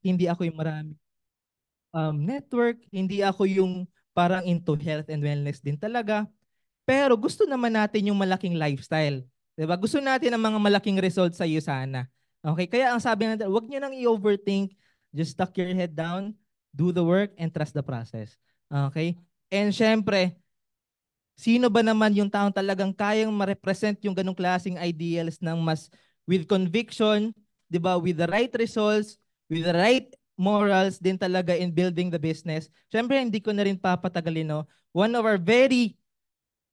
hindi ako yung marami network, hindi ako yung parang into health and wellness din talaga. Pero gusto naman natin yung malaking lifestyle. 'Di ba? Gusto natin ang mga malaking results sa iyo sana. Okay? Kaya ang sabi natin, huwag niyo nang i-overthink. Just tuck your head down, do the work, and trust the process. Okay? And syempre, sino ba naman yung taong talagang kayang ma-represent yung ganong klaseng ideals ng mas with conviction, 'di ba, with the right results, with the right morals din talaga in building the business. Syempre, hindi ko na rin papatagalin, no. One of our very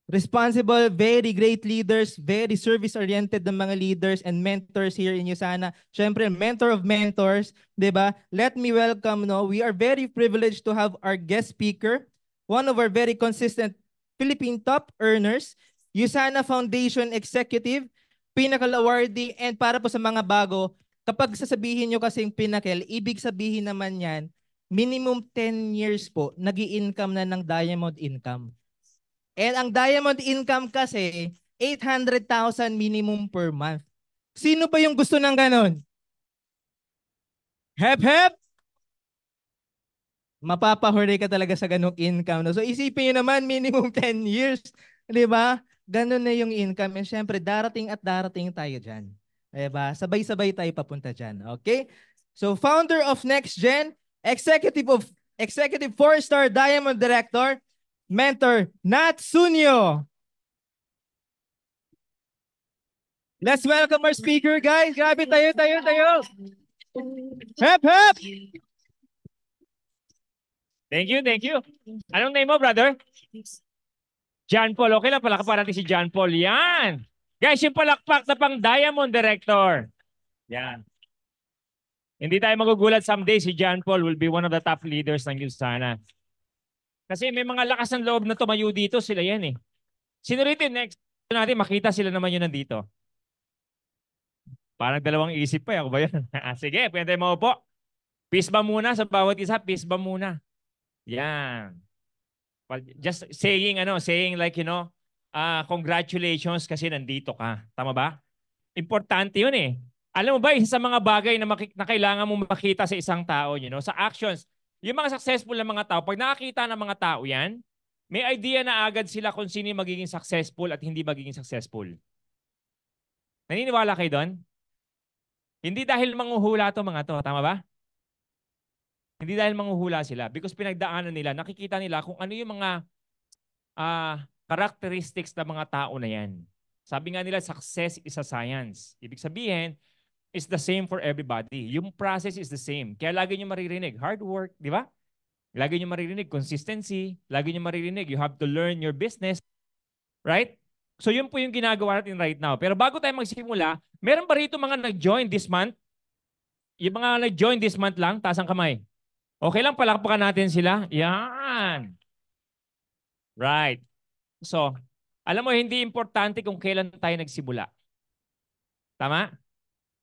responsible, very great leaders, very service-oriented ng mga leaders and mentors here in USANA. Syempre, mentor of mentors, 'di ba? Let me welcome, no. We are very privileged to have our guest speaker, one of our very consistent Philippine top earners, USANA Foundation Executive, Pinnacle Awardee, and para po sa mga bago, kapag sasabihin nyo kasing Pinnacle, ibig sabihin naman yan, minimum 10 years po, nag-i-income na ng diamond income. And ang diamond income kasi, 800,000 minimum per month. Sino ba yung gusto ng ganon? Hep, hep! Mapapahuli ka talaga sa ganong income. No? So isipin nyo naman, minimum 10 years. Di ba? Ganon na yung income. And syempre, darating at darating tayo dyan. Di ba? Sabay-sabay tayo papunta dyan. Okay? So founder of NextGen, executive 4-star Diamond Director, mentor Nat Sunyo. Let's welcome our speaker, guys. Grabe, tayo. Hep, hep! Thank you, thank you. Anong name mo, brother? John Paul. Okay lang, palakpan natin si John Paul. Yan. Guys, yung palakpak na pang Diamond Director. Yan. Hindi tayo magugulat someday si John Paul will be one of the top leaders ng USANA. Kasi may mga lakas ng loob na tumayo dito, sila yan eh. Sino rito next natin, makita sila naman yun nandito. Parang dalawang isip pa, ako ba yan? Sige, pwede mo po. Peace ba muna sa bawat isa? Peace ba muna? Yan. Just saying like, congratulations kasi nandito ka. Tama ba? Importante yun eh. Alam mo ba, isa sa mga bagay na kailangan mo makita sa isang tao, sa actions, yung mga successful na mga tao, pag nakakita ng mga tao yan, may idea na agad sila kung sino yung magiging successful at hindi magiging successful. Naniniwala kayo doon? Hindi dahil manghuhula to mga to, tama ba? Hindi dahil manghuhula sila because pinagdaanan nila, nakikita nila kung ano yung mga characteristics ng mga tao na yan. Sabi nga nila, success is a science. Ibig sabihin, it's the same for everybody. Yung process is the same. Kaya lagi nyo maririnig, hard work, di ba? Lagi nyo maririnig, consistency. Lagi nyo maririnig, you have to learn your business. Right? So yun po yung ginagawa natin right now. Pero bago tayo magsimula, meron ba rito mga nag-join this month? Yung mga nag-join this month lang, taas ang kamay. Okay lang, palakpakan natin sila. Yan. Right. So, alam mo, hindi importante kung kailan tayo nagsimula. Tama?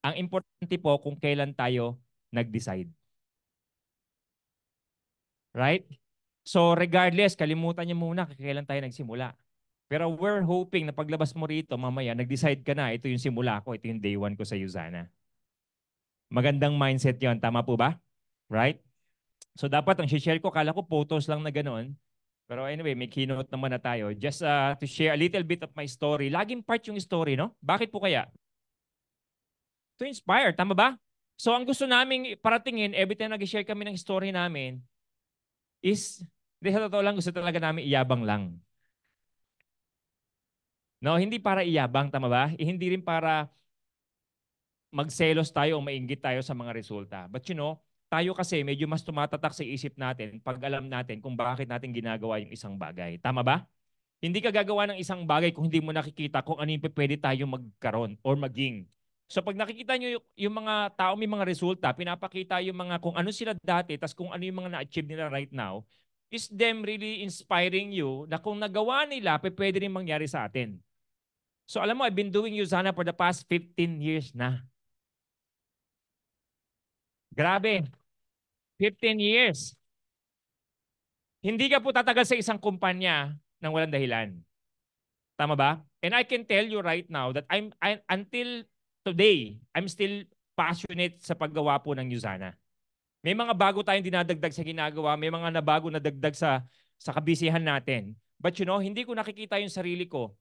Ang importante po kung kailan tayo nag-decide. Right? So, regardless, kalimutan niyo muna kung kailan tayo nagsimula. Pero we're hoping na paglabas mo rito, mamaya, nag-decide ka na, ito yung simula ko, ito yung day one ko sa USANA. Magandang mindset yon, tama po ba? Right? So, dapat ang share ko, kala ko photos lang na ganoon. Pero anyway, may keynote naman na tayo. Just to share a little bit of my story. Laging part yung story, no? Bakit po kaya? To inspire, tama ba? So ang gusto naming paratingin, every time nag-share kami ng story namin, is, di sa totoo lang, gusto talaga namin iyabang lang. No, hindi para iyabang, tama ba? Hindi rin para magselos tayo o mainggit tayo sa mga resulta. But tayo kasi medyo mas tumatatak sa isip natin pag alam natin kung bakit natin ginagawa yung isang bagay. Tama ba? Hindi ka gagawa ng isang bagay kung hindi mo nakikita kung ano yung pwede tayong magkaroon or maging. So pag nakikita nyo yung mga tao may mga resulta, pinapakita yung mga kung ano sila dati, tas kung ano yung mga na-achieve nila right now, is them really inspiring you na kung nagawa nila, pwede rin mangyari sa atin. So alam mo, I've been doing USANA for the past 15 years na. Grabe. 15 years. Hindi ka po tatagal sa isang kumpanya nang walang dahilan. Tama ba? And I can tell you right now that until today, I'm still passionate sa paggawa po ng USANA. May mga bago tayong dinadagdag sa ginagawa, may mga nabago na dagdag sa kabisihan natin. But you know, hindi ko nakikita yung sarili ko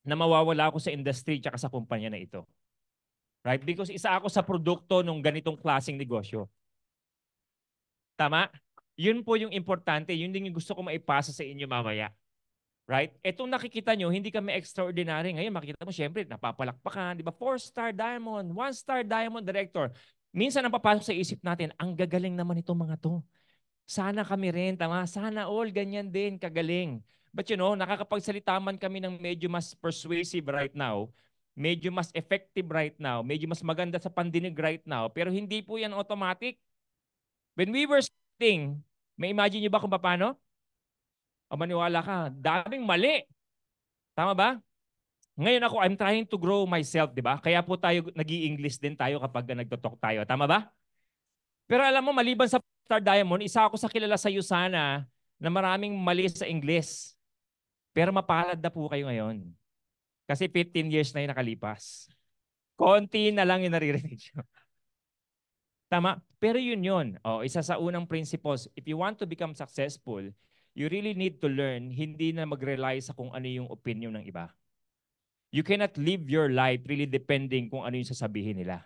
na mawawala ako sa industry tsaka sa kumpanya na ito. Right? Because isa ako sa produkto ng ganitong klaseng negosyo. Tama? Yun po yung importante. Yun din yung gusto ko maipasa sa inyo mamaya. Right? Etong nakikita nyo, hindi kami extraordinary. Ngayon, makikita mo, syempre, napapalakpakan. Di ba? 4-star diamond, 1-star diamond director. Minsan ang papasok sa isip natin, ang gagaling naman itong mga to. Sana kami rin, tama? Sana all ganyan din, kagaling. But you know, nakakapagsalita man kami ng medyo mas persuasive right now, medyo mas effective right now, medyo mas maganda sa pandinig right now, pero hindi po yan automatic. When we were starting, may imagine nyo ba kung paano? O maniwala ka, daming mali. Tama ba? Ngayon ako, I'm trying to grow myself, di ba? Kaya po tayo, nag-i-English din tayo kapag nagtotalk tayo. Tama ba? Pero alam mo, maliban sa Star Diamond, isa ako sa kilala sa USANA na maraming mali sa English. Pero mapalad na po kayo ngayon. Kasi 15 years na yung nakalipas. Konti na lang yung naririnig nyo. Tama? Pero yun. Isa sa unang principles, if you want to become successful, you really need to learn hindi na mag-rely sa kung ano yung opinion ng iba. You cannot live your life really depending kung ano yung sasabihin nila.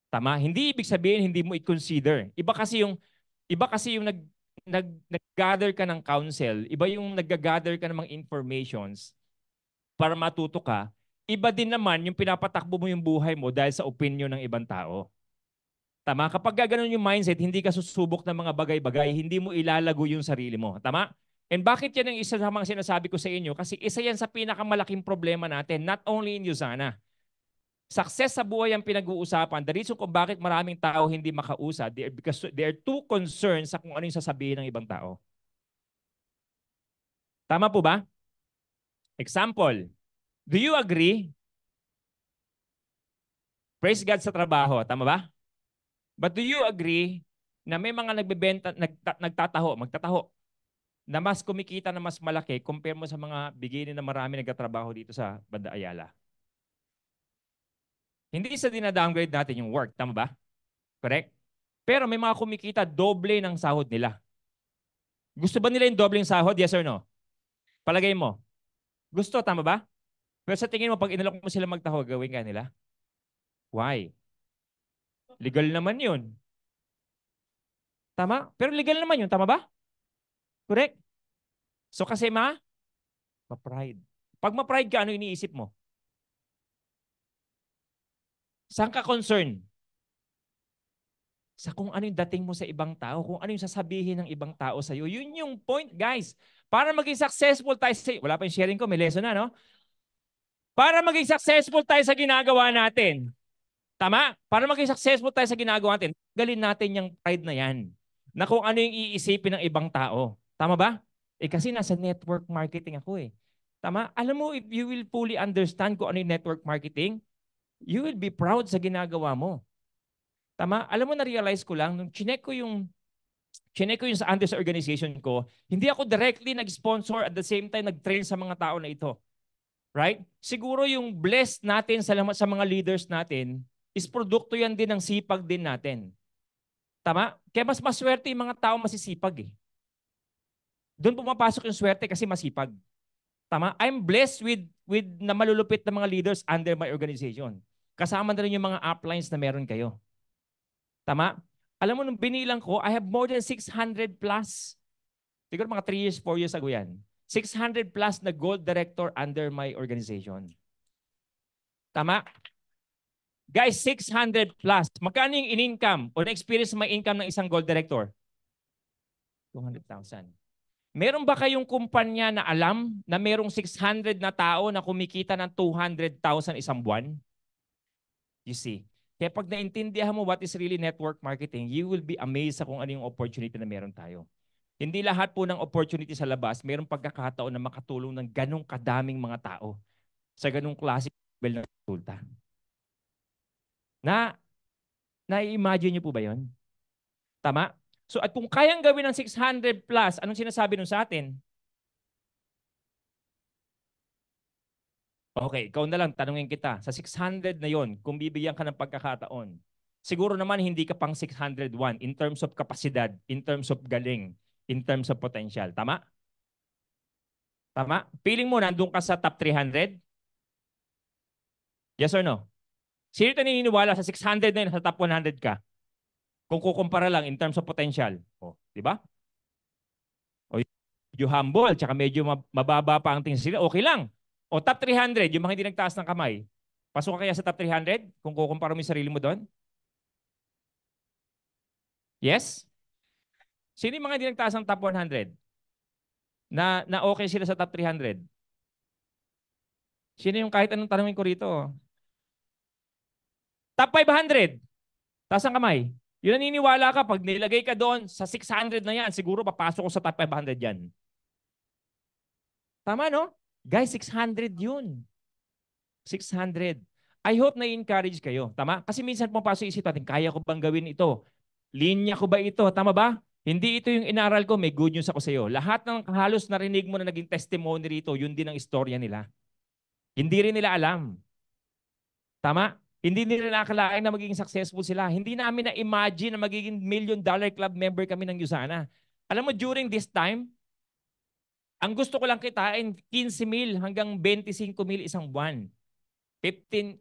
Tama? Hindi ibig sabihin hindi mo i-consider. Iba kasi yung nag-gather ka ng counsel, iba yung nag-gather ka ng mga informations para matuto ka. Iba din naman yung pinapatakbo mo yung buhay mo dahil sa opinion ng ibang tao. Tama? Kapag gano'n yung mindset, hindi ka susubok ng mga bagay-bagay, hindi mo ilalago yung sarili mo. Tama? And bakit yan ang isa sa mga sinasabi ko sa inyo? Kasi isa yan sa pinakamalaking problema natin, not only in USANA. Success sa buhay ang pinag-uusapan. The reason kung bakit maraming tao hindi makausad, because they are too concerned sa kung ano yung sasabihin ng ibang tao. Tama po ba? Example, do you agree? Praise God sa trabaho. Tama ba? But do you agree na may mga magtataho, na mas kumikita na mas malaki compare mo sa mga beginning na marami nagtatrabaho dito sa Banda Ayala? Hindi sa dinadowngrade natin yung work. Tama ba? Correct? Pero may mga kumikita doble ng sahod nila. Gusto ba nila yung dobleng sahod? Yes or no? Palagay mo. Gusto, tama ba? Pero sa tingin mo, pag inalok mo sila magtaho, gawin ka nila? Why? Legal naman yun. Tama? Pero legal naman yun, tama ba? Correct? So kasi ma-pride. Pag ma-pride ka, ano iniisip mo? Saan ka concern? Sa kung ano yung dating mo sa ibang tao, kung ano yung sasabihin ng ibang tao sa'yo. Yun yung point, guys. Para maging successful tayo sa... Wala pa yung sharing ko, may lesson na, no? Para maging successful tayo sa ginagawa natin. Tama? Para maging successful tayo sa ginagawa natin, galin natin yung pride na yan. Na kung ano yung iisipin ng ibang tao. Tama ba? Kasi nasa network marketing ako eh. Tama? Alam mo, if you will fully understand kung ano yung network marketing, you will be proud sa ginagawa mo. Tama? Alam mo, na-realize ko lang, nung chinek ko yung sa Anders organization ko, hindi ako directly nag-sponsor at the same time nag-train sa mga tao na ito. Right? Siguro yung blessed natin sa mga leaders natin is produkto yan din ng sipag din natin. Tama? Kaya mas maswerte yung mga tao masisipag eh. Doon pumapasok yung swerte kasi masipag. Tama? I'm blessed with na malulupit na mga leaders under my organization. Kasama na rin yung mga uplines na meron kayo. Tama? Alam mo, nung binilang ko, I have more than 600 plus. Siguro mga 3 years, 4 years ago yan. 600 plus na gold director under my organization. Tama? Guys, 600 plus. Magkano yung in-income o na-experience may income ng isang gold director? 200,000. Meron ba kayong kumpanya na alam na merong 600 na tao na kumikita ng 200,000 isang buwan? You see. Kaya pag naintindihan mo what is really network marketing, you will be amazed sa kung ano yung opportunity na meron tayo. Hindi lahat po ng opportunity sa labas, mayroong pagkakataon na makatulong ng ganong kadaming mga tao sa ganong klase ng resulta. Na-imagine niyo po ba yon? Tama? So at kung kayang gawin ng 600 plus, anong sinasabi nun sa atin? Okay, ikaw na lang, tanungin kita. Sa 600 na yon, kung bibigyan ka ng pagkakataon, siguro naman hindi ka pang 601 in terms of kapasidad, in terms of galing, in terms of potential. Tama? Tama? Feeling mo nandun ka sa top 300? Yes or no? Sino ito naniniwala sa 600 na yun, sa top 100 ka? Kung kukumpara lang in terms of potential. O, di ba? O, you humble, tsaka medyo mababa pa ang tingin sila, okay lang. O, top 300, yung mga hindi nagtaas ng kamay. Pasok ka kaya sa top 300 kung kukumpara mo yung sarili mo doon? Yes? Sino yung mga hindi nagtaas ng top 100? Na okay sila sa top 300? Sino yung kahit anong tanongin ko rito? Top 500. Taas ang kamay. Yun naniniwala ka, pag nilagay ka doon sa 600 na yan, siguro papasok ko sa top 500 yan. Tama, no? Guys, 600 yun. 600. I hope na-encourage kayo. Tama? Kasi minsan pumapasok isip natin, kaya ko bang gawin ito? Linya ko ba ito? Tama ba? Hindi ito yung inaral ko, may good news ako sa iyo. Lahat ng halos narinig mo na naging testimony rito, yun din ang istorya nila. Hindi rin nila alam. Tama? Hindi nila nakakalain na magiging successful sila. Hindi namin na-imagine na magiging $1 million club member kami ng USANA. Alam mo, during this time, ang gusto ko lang kitain, 15,000 hanggang 25,000 isang buwan. 15,000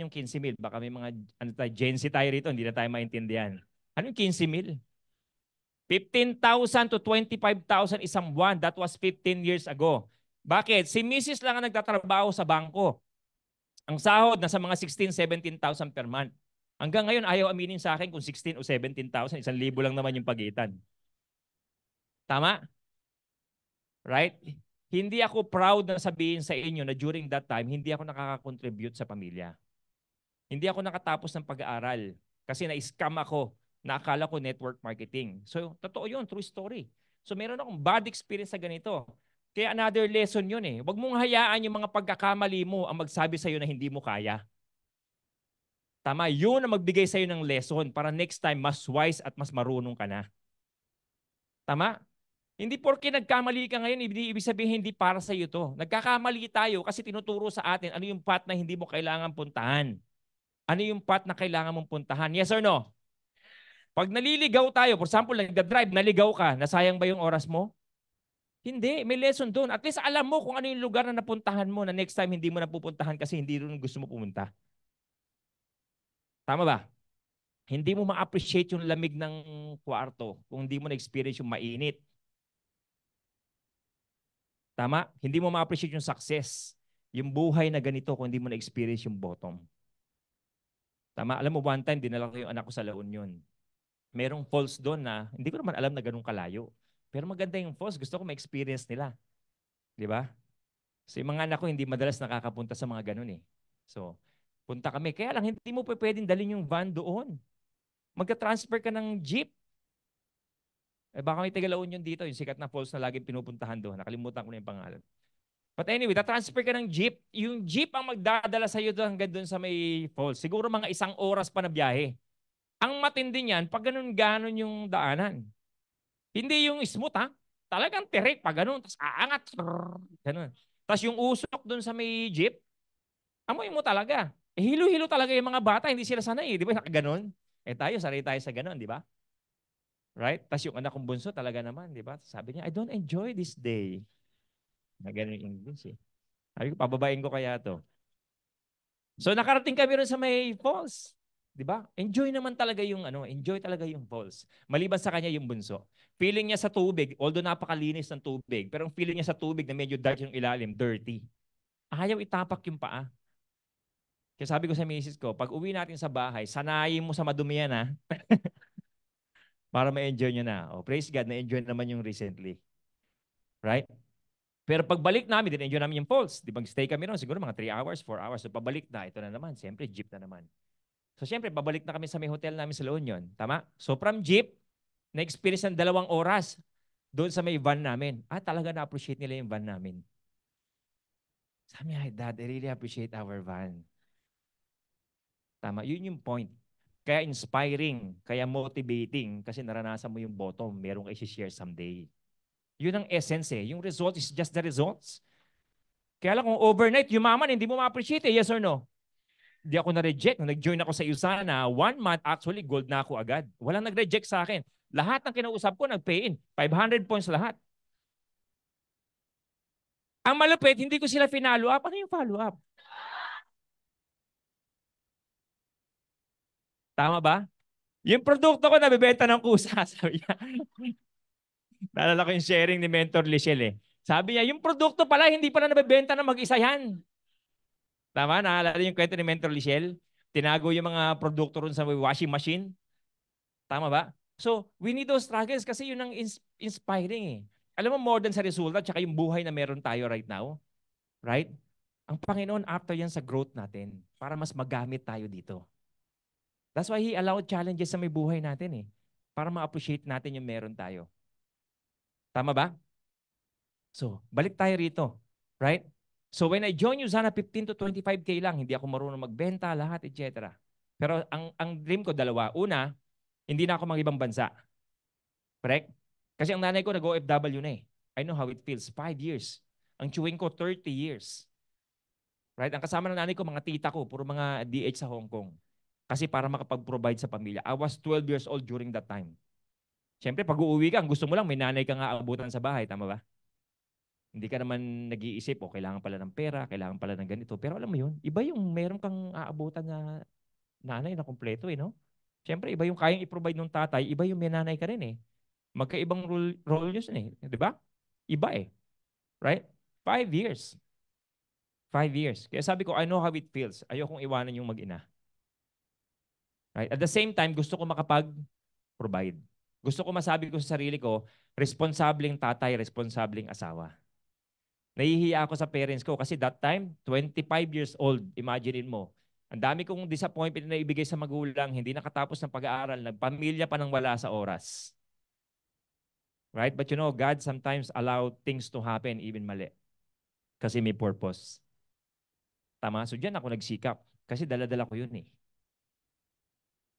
yung 15,000. Baka may mga ano tayo, Gen Z tayo rito, hindi na tayo maintindihan. Ano yung 15,000? 15,000 to 25,000 isang buwan. That was 15 years ago. Bakit? Si Mrs. lang ang nagtatrabaho sa bangko. Ang sahod nasa mga 16, 17,000 per month. Hanggang ngayon, ayaw aminin sa akin kung 16 o 17,000. 1,000 lang naman yung pagitan. Tama? Right? Hindi ako proud na sabihin sa inyo na during that time, hindi ako nakaka-contribute sa pamilya. Hindi ako nakatapos ng pag-aaral kasi na-scam ako na akala ko network marketing. So, totoo yun, true story. So, meron akong bad experience sa ganito. Kaya another lesson yun eh. Huwag mong hayaan yung mga pagkakamali mo ang magsabi sa'yo na hindi mo kaya. Tama, yun ang magbigay sa'yo ng lesson para next time mas wise at mas marunong ka na. Tama? Hindi porke nagkamali ka ngayon, ibig sabihin hindi para sa iyo to. Nagkakamali tayo kasi tinuturo sa atin ano yung path na hindi mo kailangan puntahan. Ano yung path na kailangan mong puntahan? Yes or no? Pag naliligaw tayo, for example, nagda-drive, naligaw ka, nasayang ba yung oras mo? Hindi, may lesson doon. At least alam mo kung ano yung lugar na napuntahan mo na next time hindi mo napupuntahan kasi hindi rin gusto mo pumunta. Tama ba? Hindi mo ma-appreciate yung lamig ng kwarto kung hindi mo na-experience yung mainit. Tama? Hindi mo ma-appreciate yung success, yung buhay na ganito kung hindi mo na-experience yung bottom. Tama? Alam mo, one time, dinala ko yung anak ko sa La Union. Merong falls doon na, hindi ko naman alam na ganun kalayo. Pero maganda yung falls. Gusto ko ma-experience nila. Di ba? So, yung mga anak ko, hindi madalas nakakapunta sa mga ganun eh. So, punta kami. Kaya lang, hindi mo pwedeng dalhin yung van doon. Magka-transfer ka ng jeep. Eh, baka may taga La Union dito, yung sikat na falls na laging pinupuntahan doon. Nakalimutan ko na yung pangalan. But anyway, transfer ka ng jeep. Yung jeep ang magdadala sa iyo hanggang doon sa may falls. Siguro mga 1 oras pa na biyahe. Ang matindi niyan, pag ganun-ganon yung daanan. Hindi yung smooth ha. Talagang tirik pag ganun. Tapos aangat. Ganun. Tapos yung usok doon sa may jeep, amoy mo talaga. Eh, hilo-hilo talaga yung mga bata. Hindi sila sanay. Di ba? Ganun. Eh tayo, sanay tayo sa ganun. Di ba? Right? Tapos yung anak kong bunso talaga naman. Di ba? Sabi niya, I don't enjoy this day. Na ganun yung English eh. Sabi ko, pababain ko kaya to. So nakarating kami rin sa may falls. 'Di ba? Enjoy naman talaga yung enjoy talaga yung falls. Maliban sa kanya yung bunso. Feeling niya sa tubig, although napakalinis ng tubig, pero ang feeling niya sa tubig na medyo dark yung ilalim, dirty. Ayaw itapak yung paa. Kaya sabi ko sa misis ko, pag uwi natin sa bahay, sanayin mo sa madumihan ha. Para ma-enjoy niyo na. Oh, praise God, na-enjoy naman yung recently. Right? Pero pagbalik namin, din-enjoy namin yung falls. Di ba, stay kami ron, siguro mga 3 hours, 4 hours. So pabalik na, ito na naman. Siyempre, jeep na naman. So siyempre, babalik na kami sa may hotel namin sa La Union. Tama? So from jeep, na-experience ng 2 oras doon sa may van namin. Talaga na-appreciate nila yung van namin. Sabi niya, Dad, I really appreciate our van. Tama, yun yung point. Kaya inspiring, kaya motivating, kasi naranasan mo yung bottom, merong i-share someday. Yun ang essence eh. Yung result is just the results. Kaya lang kung overnight, yumaman, hindi mo ma-appreciate eh. Yes or no? Di ako na-reject. Nung nag-join ako sa USANA, 1 month, actually, gold na ako agad. Walang nag-reject sa akin. Lahat ng kinausap ko, nag-pay in. 500 points lahat. Ang malupit, hindi ko sila finalo up. Ano yung follow up? Tama ba? Yung produkto ko nabibenta ng kusa, sabi niya. Naalala ko yung sharing ni Mentor Lichelle eh. Sabi niya, yung produkto pala, hindi pala nabibenta ng mag-isa yan. Tama? Naalala yung kwento ni Mentor Lichelle? Tinago yung mga produkto ron sa washing machine. Tama ba? So, we need those struggles kasi yun ang inspiring eh. Alam mo, more than sa resulta, tsaka yung buhay na meron tayo right now, right? Ang Panginoon after yan sa growth natin para mas magamit tayo dito. That's why He allowed challenges sa may buhay natin eh. Para ma-appreciate natin yung meron tayo. Tama ba? So, balik tayo rito. Right? So, when I joined Usana, 15 to 25K lang. Hindi ako marunong magbenta, lahat, etc. Pero ang dream ko, dalawa. Una, hindi na ako mag-ibang bansa. Correct? Kasi ang nanay ko nag-OFW na eh. I know how it feels. 5 years. Ang chewing ko, 30 years. Right? Ang kasama ng nanay ko, mga tita ko, puro mga DH sa Hong Kong. Kasi para makapag-provide sa pamilya. I was 12 years old during that time. Siyempre, pag uuwi ka, ang gusto mo lang, may nanay ka nga aabutan sa bahay. Tama ba? Hindi ka naman nag-iisip, oh, kailangan pala ng pera, kailangan pala ng ganito. Pero alam mo yun, iba yung meron kang aabutan na nanay na kumpleto eh, no? Siyempre, iba yung kayang i-provide ng tatay, iba yung may nanay ka rin eh. Magkaibang role yun eh. Di ba? Iba eh. Right? 5 years. 5 years. Kaya sabi ko, I know how it feels. Ayokong iwanan yung mag-ina. Right? At the same time, gusto ko makapag-provide. Gusto ko masabi ko sa sarili ko, responsableng tatay, responsableng asawa. Nahihiya ako sa parents ko kasi that time, 25 years old, imaginein mo. Ang dami kong disappointment na ibigay sa magulang, hindi nakatapos ng pag-aaral, nagpamilya pa nang wala sa oras. Right? But you know, God sometimes allow things to happen even mali. Kasi may purpose. Tama? So diyan ako nagsikap. Kasi dala-dala ko yun eh.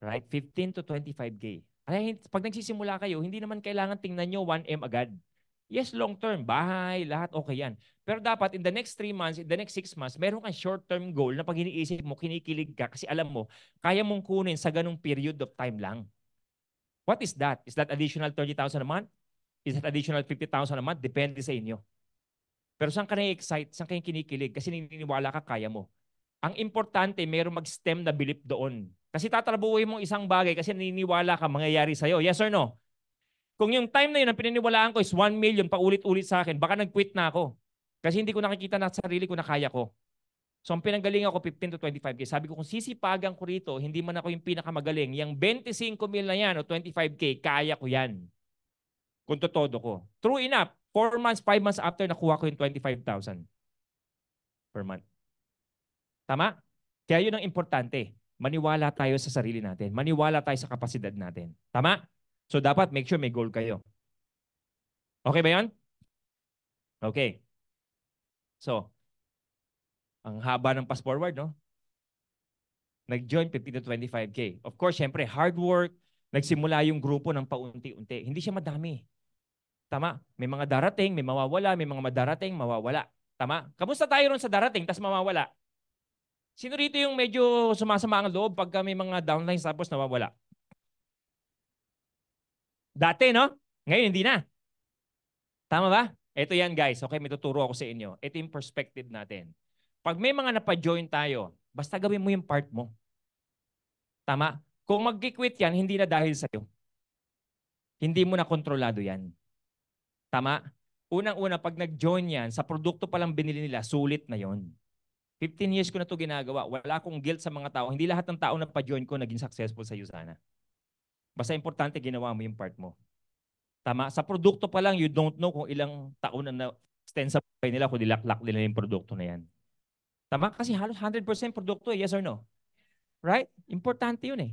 Right? 15 to 25K. Ay, pag nagsisimula kayo, hindi naman kailangan tingnan nyo 1M agad. Yes, long term, bahay, lahat okay yan. Pero dapat in the next 3 months, in the next 6 months, meron kang short-term goal na pag iniisip mo, kinikilig ka kasi alam mo, kaya mong kunin sa ganung period of time lang. What is that? Is that additional 30,000 a month? Is that additional 50,000 a month? Depende sa inyo. Pero saan ka na-excite? Saan ka kinikilig? Kasi naniniwala ka, kaya mo. Ang importante, meron mag-stem na belief doon. Kasi tatrabuhin mo isang bagay kasi naniniwala ka mangyayari sa'yo. Yes or no? Kung yung time na yun, ang pininiwalaan ko is 1 million paulit-ulit sa akin, baka nag-quit na ako. Kasi hindi ko nakikita na sarili ko na kaya ko. So ang pinanggalingan ko 15 to 25K. Sabi ko kung sisipagan ko rito, hindi man ako yung pinakamagaling, yung 25 mil na yan o 25K, kaya ko yan. Kung totodo ko. True enough, 4 months, 5 months after nakuha ko yung 25,000 per month. Tama? Kaya yun ang importante. Maniwala tayo sa sarili natin. Maniwala tayo sa kapasidad natin. Tama? So dapat make sure may goal kayo. Okay ba yan? Okay. So, ang haba ng fast forward, no? Nag-join 15 to 25K. Of course, syempre, hard work. Nagsimula yung grupo ng paunti-unti. Hindi siya madami. Tama? May mga darating, may mawawala, may mga madarating, mawawala. Tama? Kamusta tayo ron sa darating, tas mawawala? Sino rito yung medyo sumasama ang loob pagka may mga downlines tapos nawawala? Dati, no? Ngayon, hindi na. Tama ba? Ito yan, guys. Okay, may tuturo ako sa inyo. Ito yung perspective natin. Pag may mga napa-join tayo, basta gawin mo yung part mo. Tama? Kung mag-quit yan, hindi na dahil sa'yo. Hindi mo na kontrolado yan. Tama? Unang-una, pag nag-join yan, sa produkto palang binili nila, sulit na yon. 15 years ko na ito ginagawa. Wala akong guilt sa mga tao. Hindi lahat ng tao na pa-join ko naging successful sa USANA. Basta importante, ginawa mo yung part mo. Tama? Sa produkto pa lang, you don't know kung ilang taon na extend sa buhay nila kung dilaklak nila yung produkto na yan. Tama? Kasi halos 100% produkto eh. Yes or no? Right? Importante yun eh.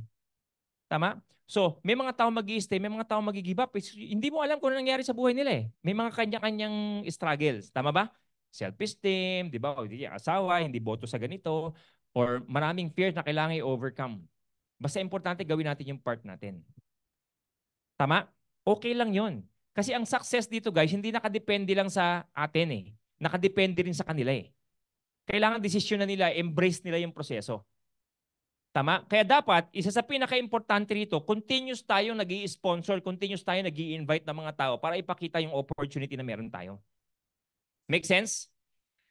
Tama? So, may mga tao mag-i-stay, may mga tao mag-i-give up. Hindi mo alam kung ano nangyari sa buhay nila eh. May mga kanya-kanyang struggles. Tama ba? Self-esteem, di ba? O hindi asawa, hindi boto sa ganito. Or maraming fears na kailangan i-overcome. Basta importante gawin natin yung part natin. Tama? Okay lang yon. Kasi ang success dito guys, hindi nakadepende lang sa atin eh. Nakadepende rin sa kanila eh. Kailangan desisyon na nila, embrace nila yung proseso. Tama? Kaya dapat, isa sa pinaka-importante rito, continuous tayong nag-i-sponsor, continuous tayong nag-i-invite ng mga tao para ipakita yung opportunity na meron tayo. Make sense?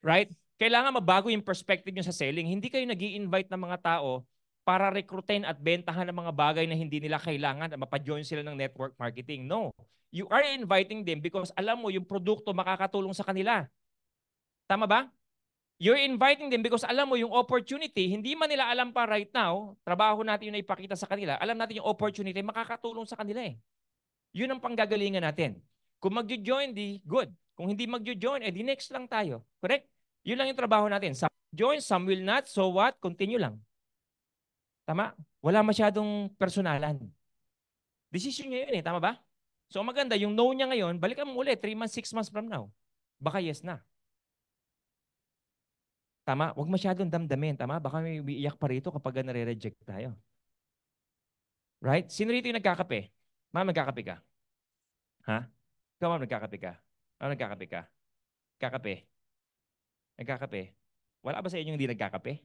Right? Kailangan mabago yung perspective nyo sa selling. Hindi kayo nag-i-invite ng mga tao para rekrutin at bentahan ng mga bagay na hindi nila kailangan at mapajoin sila ng network marketing. No. You are inviting them because alam mo yung produkto makakatulong sa kanila. Tama ba? You're inviting them because alam mo yung opportunity, hindi man nila alam pa right now, trabaho natin yung ipakita sa kanila, alam natin yung opportunity, makakatulong sa kanila eh. Yun ang panggagalingan natin. Kung magjo-join, di good. Kung hindi magjo-join, di next lang tayo. Correct? Yun lang yung trabaho natin. Some join, some will not. So what? Continue lang. Tama? Wala masyadong personalan. Decision niya yun eh. Tama ba? So maganda, yung no niya ngayon, balikan mo ulit 3 months, 6 months from now. Baka yes na. Tama? Huwag masyadong damdamin. Tama? Baka may umiiyak pa rito kapag nare-reject tayo. Right? Sino rito yung nagkakape? Ma'am, nagkakape ka? Ha? Ikaw, ma'am, nagkakape ka? Ma'am, nagkakape ka? Kakape? Nagkakape? Wala ba sa inyo hindi nagkakape?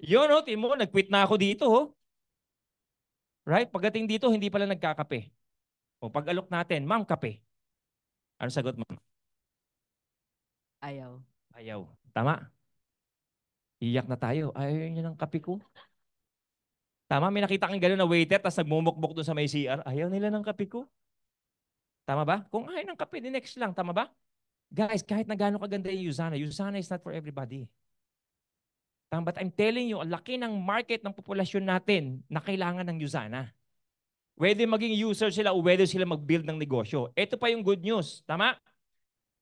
Yun, oh, Timo, nag-quit na ako dito, oh. Right? Pagdating dito, hindi pala nagkakape. O pag-alok natin, ma'am, kape. Ano sagot mo? Ayaw. Ayaw. Tama? Iyak na tayo. Ayaw niya ng kape ko. Tama? May nakita kang gano'n na waiter tapos nagmumukbok doon sa may CR. Ayaw nila ng kape ko. Tama ba? Kung ayaw ng kape, the next lang. Tama ba? Guys, kahit na gano'n kaganda yung Usana, Usana is not for everybody. Tama? But I'm telling you, ang laki ng market ng populasyon natin na kailangan ng Usana. Whether maging user sila o whether sila mag-build ng negosyo. Ito pa yung good news. Tama?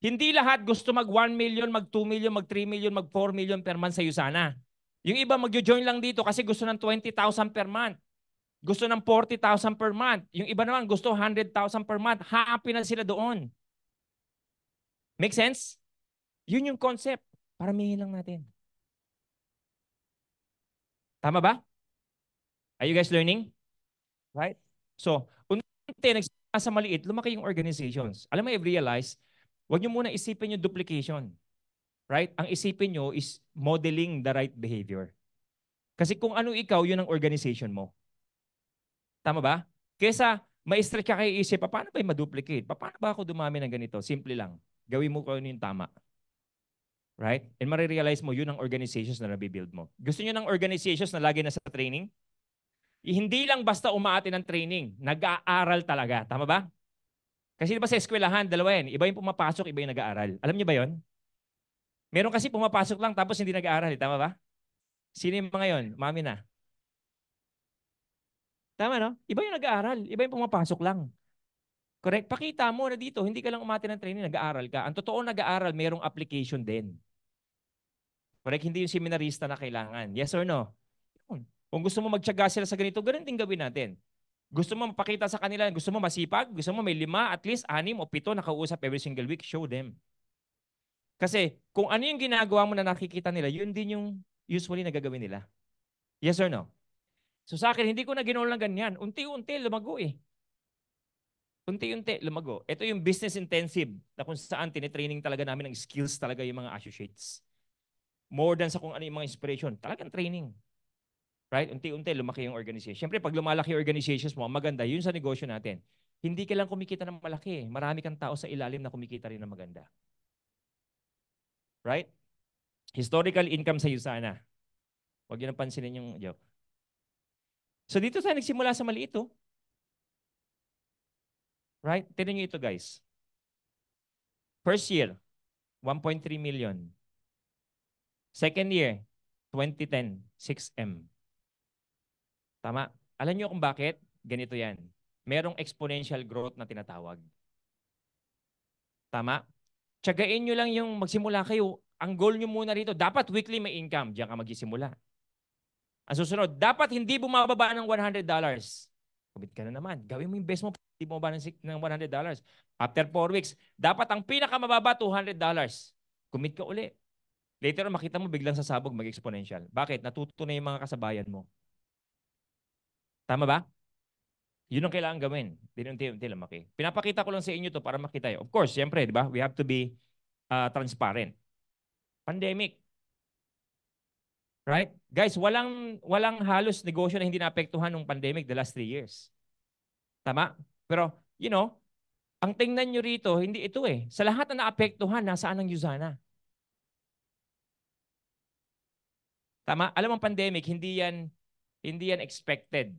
Hindi lahat gusto mag 1 million, mag 2 million, mag 3 million, mag 4 million per month sa Usana. Yung iba magjo-join lang dito kasi gusto ng 20,000 per month. Gusto ng 40,000 per month. Yung iba naman gusto 100,000 per month. Happy na sila doon. Make sense? Yun yung concept. Paramihin lang natin. Tama ba? Are you guys learning? Right? So, unti nagsimula sa maliit, lumaki yung organizations. Alam mo, I've realized, huwag nyo muna isipin yung duplication. Right? Ang isipin nyo is modeling the right behavior. Kasi kung ano ikaw, yun ang organization mo. Tama ba? Kesa ma-stretch ka kayo isip, paano ba yung maduplicate? Paano ba ako dumami ng ganito? Simple lang. Gawin mo kung ano yung tama. Right? And marirealize mo, yun ang organizations na nabibuild mo. Gusto nyo ng organizations na lagi na sa training? Hindi lang basta umaati ng training. Nag-aaral talaga. Tama ba? Kasi diba sa eskwelahan, dalawa yan. Iba yung pumapasok, iba yung nag-aaral. Alam niyo ba yon? Meron kasi pumapasok lang tapos hindi nag-aaral. Tama ba? Sino yung mga yun? Mami na. Tama, no? Iba yung nag-aaral. Iba yung pumapasok lang. Correct? Pakita mo na dito, hindi ka lang umati ng training, nag-aaral ka. Ang totoo nag-aaral, mayroong application din. Correct? Hindi yung seminarista na kailangan. Yes or no? Kung gusto mo magtiyaga sila sa ganito, ganun din gawin natin. Gusto mo mapakita sa kanila, gusto mo masipag, gusto mo may 5, at least 6 o 7 na kausap every single week, show them. Kasi kung ano yung ginagawa mo na nakikita nila, yun din yung usually nagagawin nila. Yes or no? So sa akin, hindi ko na ginawa lang ganyan. Unti-unti, lumago eh. Unti-unti, lumago. Ito yung business intensive na kung saan tinitraining talaga namin ng skills talaga yung mga associates. More than sa kung ano yung mga inspiration. Talagang training. Right? Unti-unti, lumaki yung organization. Siyempre, pag lumalaki yung organizations mo, maganda, yun sa negosyo natin. Hindi ka lang kumikita ng malaki. Marami kang tao sa ilalim na kumikita rin ng maganda. Right? Historical income sa Usana. Huwag yun ang pansinin yung joke. So dito tayo nagsimula sa maliit, oh. Right? Tignan nyo ito, guys. First year, 1.3 million. Second year, 2010, 6M. Tama? Alam nyo kung bakit? Ganito yan. Merong exponential growth na tinatawag. Tama? Tsagain nyo lang yung magsimula kayo. Ang goal nyo muna rito, dapat weekly may income. Diyan ka magsisimula. Ang susunod, dapat hindi bumababa ng $100. Commit ka na naman. Gawin mo yung best mo, hindi bumababa ng $100. After 4 weeks, dapat ang pinakamababa, $200. Commit ka uli. Later on, makita mo biglang sasabog, mag-exponential. Bakit? Natuto na yung mga kasabayan mo. Tama ba? Yun ang kailangan gawin. Unti-unti lumaki. Pinapakita ko lang sa inyo to para makita yun. Of course, siyempre, di ba? We have to be transparent. Pandemic. Right? Guys, walang halos negosyo na hindi naapektuhan ng pandemic the last 3 years. Tama? Pero, ang tingnan nyo rito, hindi ito eh. Sa lahat na naapektuhan, nasaan ang Yuzana? Tama? Alam mo, ang pandemic, hindi yan expected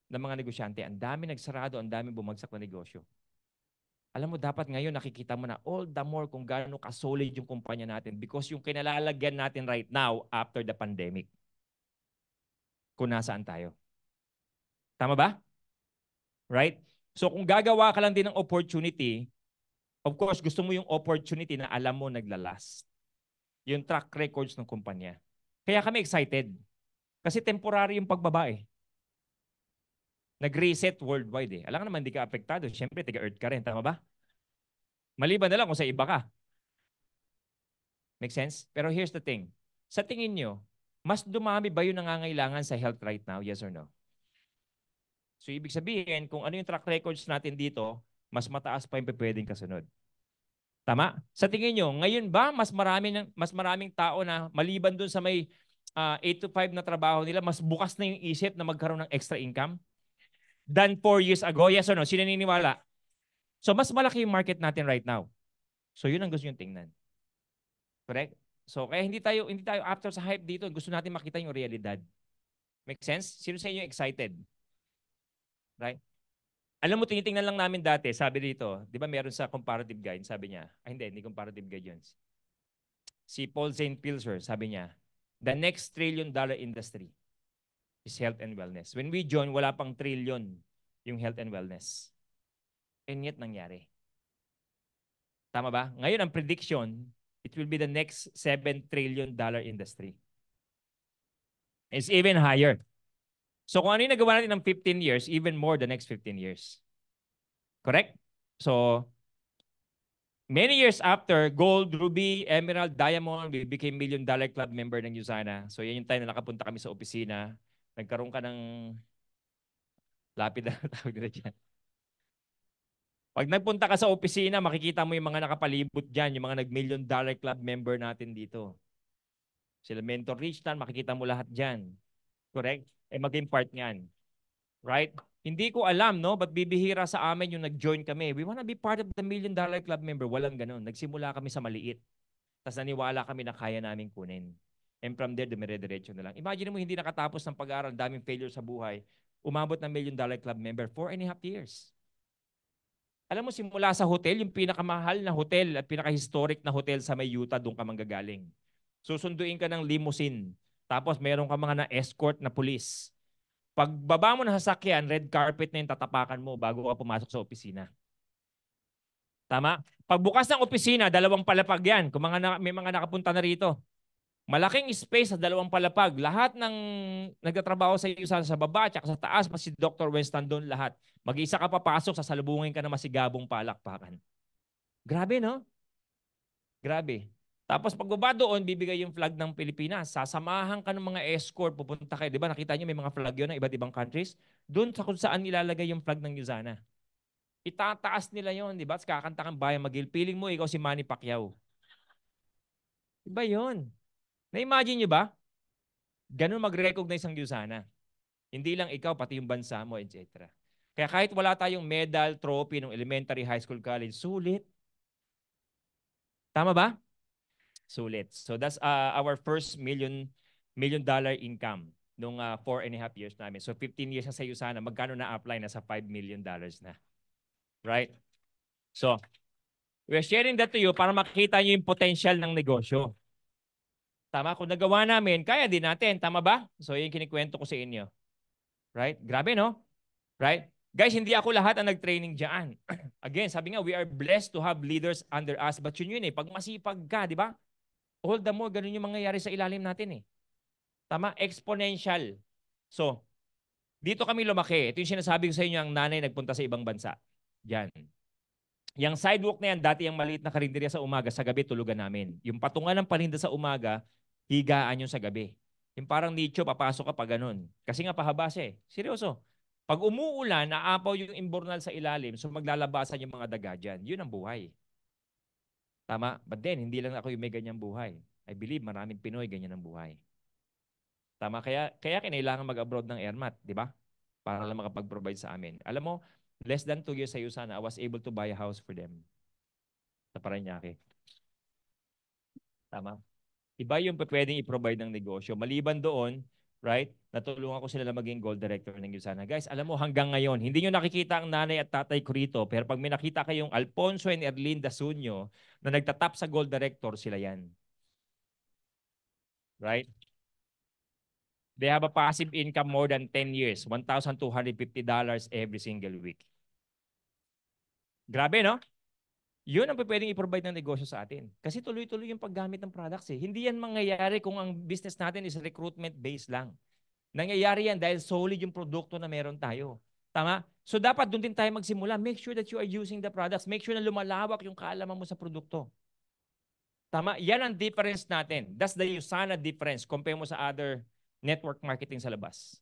ng mga negosyante. Ang dami nagsarado, ang dami bumagsak na negosyo. Alam mo, dapat ngayon nakikita mo na all the more kung gaano ka-solid yung kumpanya natin because yung kinalalagyan natin right now after the pandemic. Kung nasaan tayo. Tama ba? Right? So kung gagawa ka lang din ng opportunity, of course, gusto mo yung opportunity na alam mo naglalast. Yung track records ng kumpanya. Kaya kami excited. Kasi temporary yung pagbaba eh. Nag-reset worldwide eh. Alam ka naman, hindi ka apektado. Siyempre, taga-Earth ka rin. Tama ba? Maliban na lang kung sa iba ka. Make sense? Pero here's the thing. Sa tingin nyo, mas dumami ba yung nangangailangan sa health right now? Yes or no? So, ibig sabihin, kung ano yung track records natin dito, mas mataas pa yung pwedeng kasunod. Tama? Sa tingin nyo, ngayon ba mas maraming tao na maliban dun sa may 8 to 5 na trabaho nila, mas bukas na yung isip na magkaroon ng extra income than 4 years ago? Yes or no? Sino naniniwala? So, mas malaki yung market natin right now. So, yun ang gusto nyo tingnan. Correct? So, kaya hindi tayo after sa hype dito. Gusto natin makita yung realidad. Make sense? Sino sa inyo excited? Right? Alam mo, tinitingnan lang namin dati, sabi dito, di ba meron sa comparative guide, sabi niya, hindi comparative guide yun. Si Paul Zane Pilzer, sabi niya, the next $1 trillion industry is health and wellness. When we join, wala pang trillion yung health and wellness. And yet, nangyari. Tama ba? Ngayon, ang prediction, it will be the next $7 trillion industry. It's even higher. So kung ano yung nagawa natin ng 15 years, even more the next 15 years. Correct? So, many years after, gold, ruby, emerald, diamond, we became $1 million club member ng Yuzana. So yan yung time na nakapunta kami sa opisina. Nagkaroon ka ng lapid na tawag nila dyan. Pag nagpunta ka sa opisina, makikita mo yung mga nakapalibot dyan, yung mga nag-$1 million club member natin dito. Sila Mentor Richtan, makikita mo lahat dyan. Correct? Maging part niyan. Right? Hindi ko alam, no? Ba't bibihira sa amin yung nag-join kami? We wanna be part of the $1 million club member. Walang ganun. Nagsimula kami sa maliit. Tapos naniwala kami na kaya namin kunin. And from there, dumire-diretso na lang. Imagine mo, hindi nakatapos ng pag-aaral, daming failure sa buhay. Umabot ng $1 million club member, 4.5 years. Alam mo, simula sa hotel, yung pinakamahal na hotel at pinaka-historic na hotel sa may Utah, doon ka manggagaling. Susunduin ka ng limousine. Tapos meron ka mga na-escort na pulis. Pagbaba mo na sa sasakyan, red carpet na yung tatapakan mo bago ka pumasok sa opisina. Tama? Pagbukas ng opisina, 2 palapag yan. Kung may mga nakapunta na rito. Malaking space sa 2 palapag. Lahat ng nagtatrabaho sa iyo sa baba at sa taas, pa si Dr. Winston doon lahat. Mag-isa ka papasok, sasalubungin ka na masigabong palakpakan. Grabe, no? Grabe. Tapos pagbaba doon, bibigay yung flag ng Pilipinas. Sasamahan ka ng mga escort, pupunta kayo. Di ba nakita niyo may mga flag yun ng iba't ibang countries? Doon sa kung saan nilalagay yung flag ng Yuzana. Itataas nila yon, di ba? Kakanta kang Bayan Magil. Feeling mo ikaw si Manny Pacquiao. Iba yun. Na-imagine niyo ba? Ganun mag-recognize ang Yuzana. Hindi lang ikaw, pati yung bansa mo, etc. Kaya kahit wala tayong medal, trophy ng elementary, high school, college, sulit. Tama ba? Sulit. So that's our first $1 million income nung 4.5 years namin. So 15 years na sa Yuzana, magkano na-apply? Nasa $5 million na. Right? So, we're sharing that to you para makita nyo yung potential ng negosyo. Tama? Kung nagawa namin, kaya din natin. Tama ba? So, yung kinikwento ko sa inyo. Right? Grabe, no? Right? Guys, hindi ako lahat ang nag-training dyan. Again, sabi nga, we are blessed to have leaders under us. But yun eh. Pag masipag ka, di ba? All the more, ganun yung mangyayari sa ilalim natin eh. Tama? Exponential. So, dito kami lumaki. Ito yung sinasabi ko sa inyo, ang nanay nagpunta sa ibang bansa. Diyan. Yung sidewalk na yan, dati yung maliit na karinderya sa umaga, sa gabi tulugan namin. Yung patungan ng paninda sa umaga, higaan yung sa gabi. Yung parang nicho, papasok ka pa ganun. Kasi nga pahaba siya eh. Seryoso. Pag umuulan, naapaw yung imbornal sa ilalim, so maglalabasan yung mga daga dyan. Yun ang buhay. Tama? But then, hindi lang ako yung may ganyang buhay. I believe maraming Pinoy ganyan ang buhay. Tama? Kaya kinailangan mag-abroad ng Airmat, di ba? Para lang makapag-provide sa amin. Alam mo, less than 2 years sa USANA, I was able to buy a house for them sa Parañaque. Tama? Iba yung pwedeng i-provide ng negosyo. Maliban doon, right? Natulungan ko sila na maging gold director ng USANA. Guys, alam mo hanggang ngayon, hindi nyo nakikita ang nanay at tatay ko rito, pero pag may nakita kayong Alfonso and Erlinda Sunyo na nagtatap sa gold director, sila yan. Right? They have a passive income more than 10 years, $1,250 every single week. Grabe, no? Yun ang pwedeng i-provide ng negosyo sa atin. Kasi tuloy-tuloy yung paggamit ng products eh. Hindi yan mangyayari kung ang business natin is recruitment-based lang. Nangyayari yan dahil solid yung produkto na meron tayo. Tama? So dapat doon din tayo magsimula. Make sure that you are using the products. Make sure na lumalawak yung kaalaman mo sa produkto. Tama? Yan ang difference natin. That's the USANA difference compare mo sa other network marketing sa labas.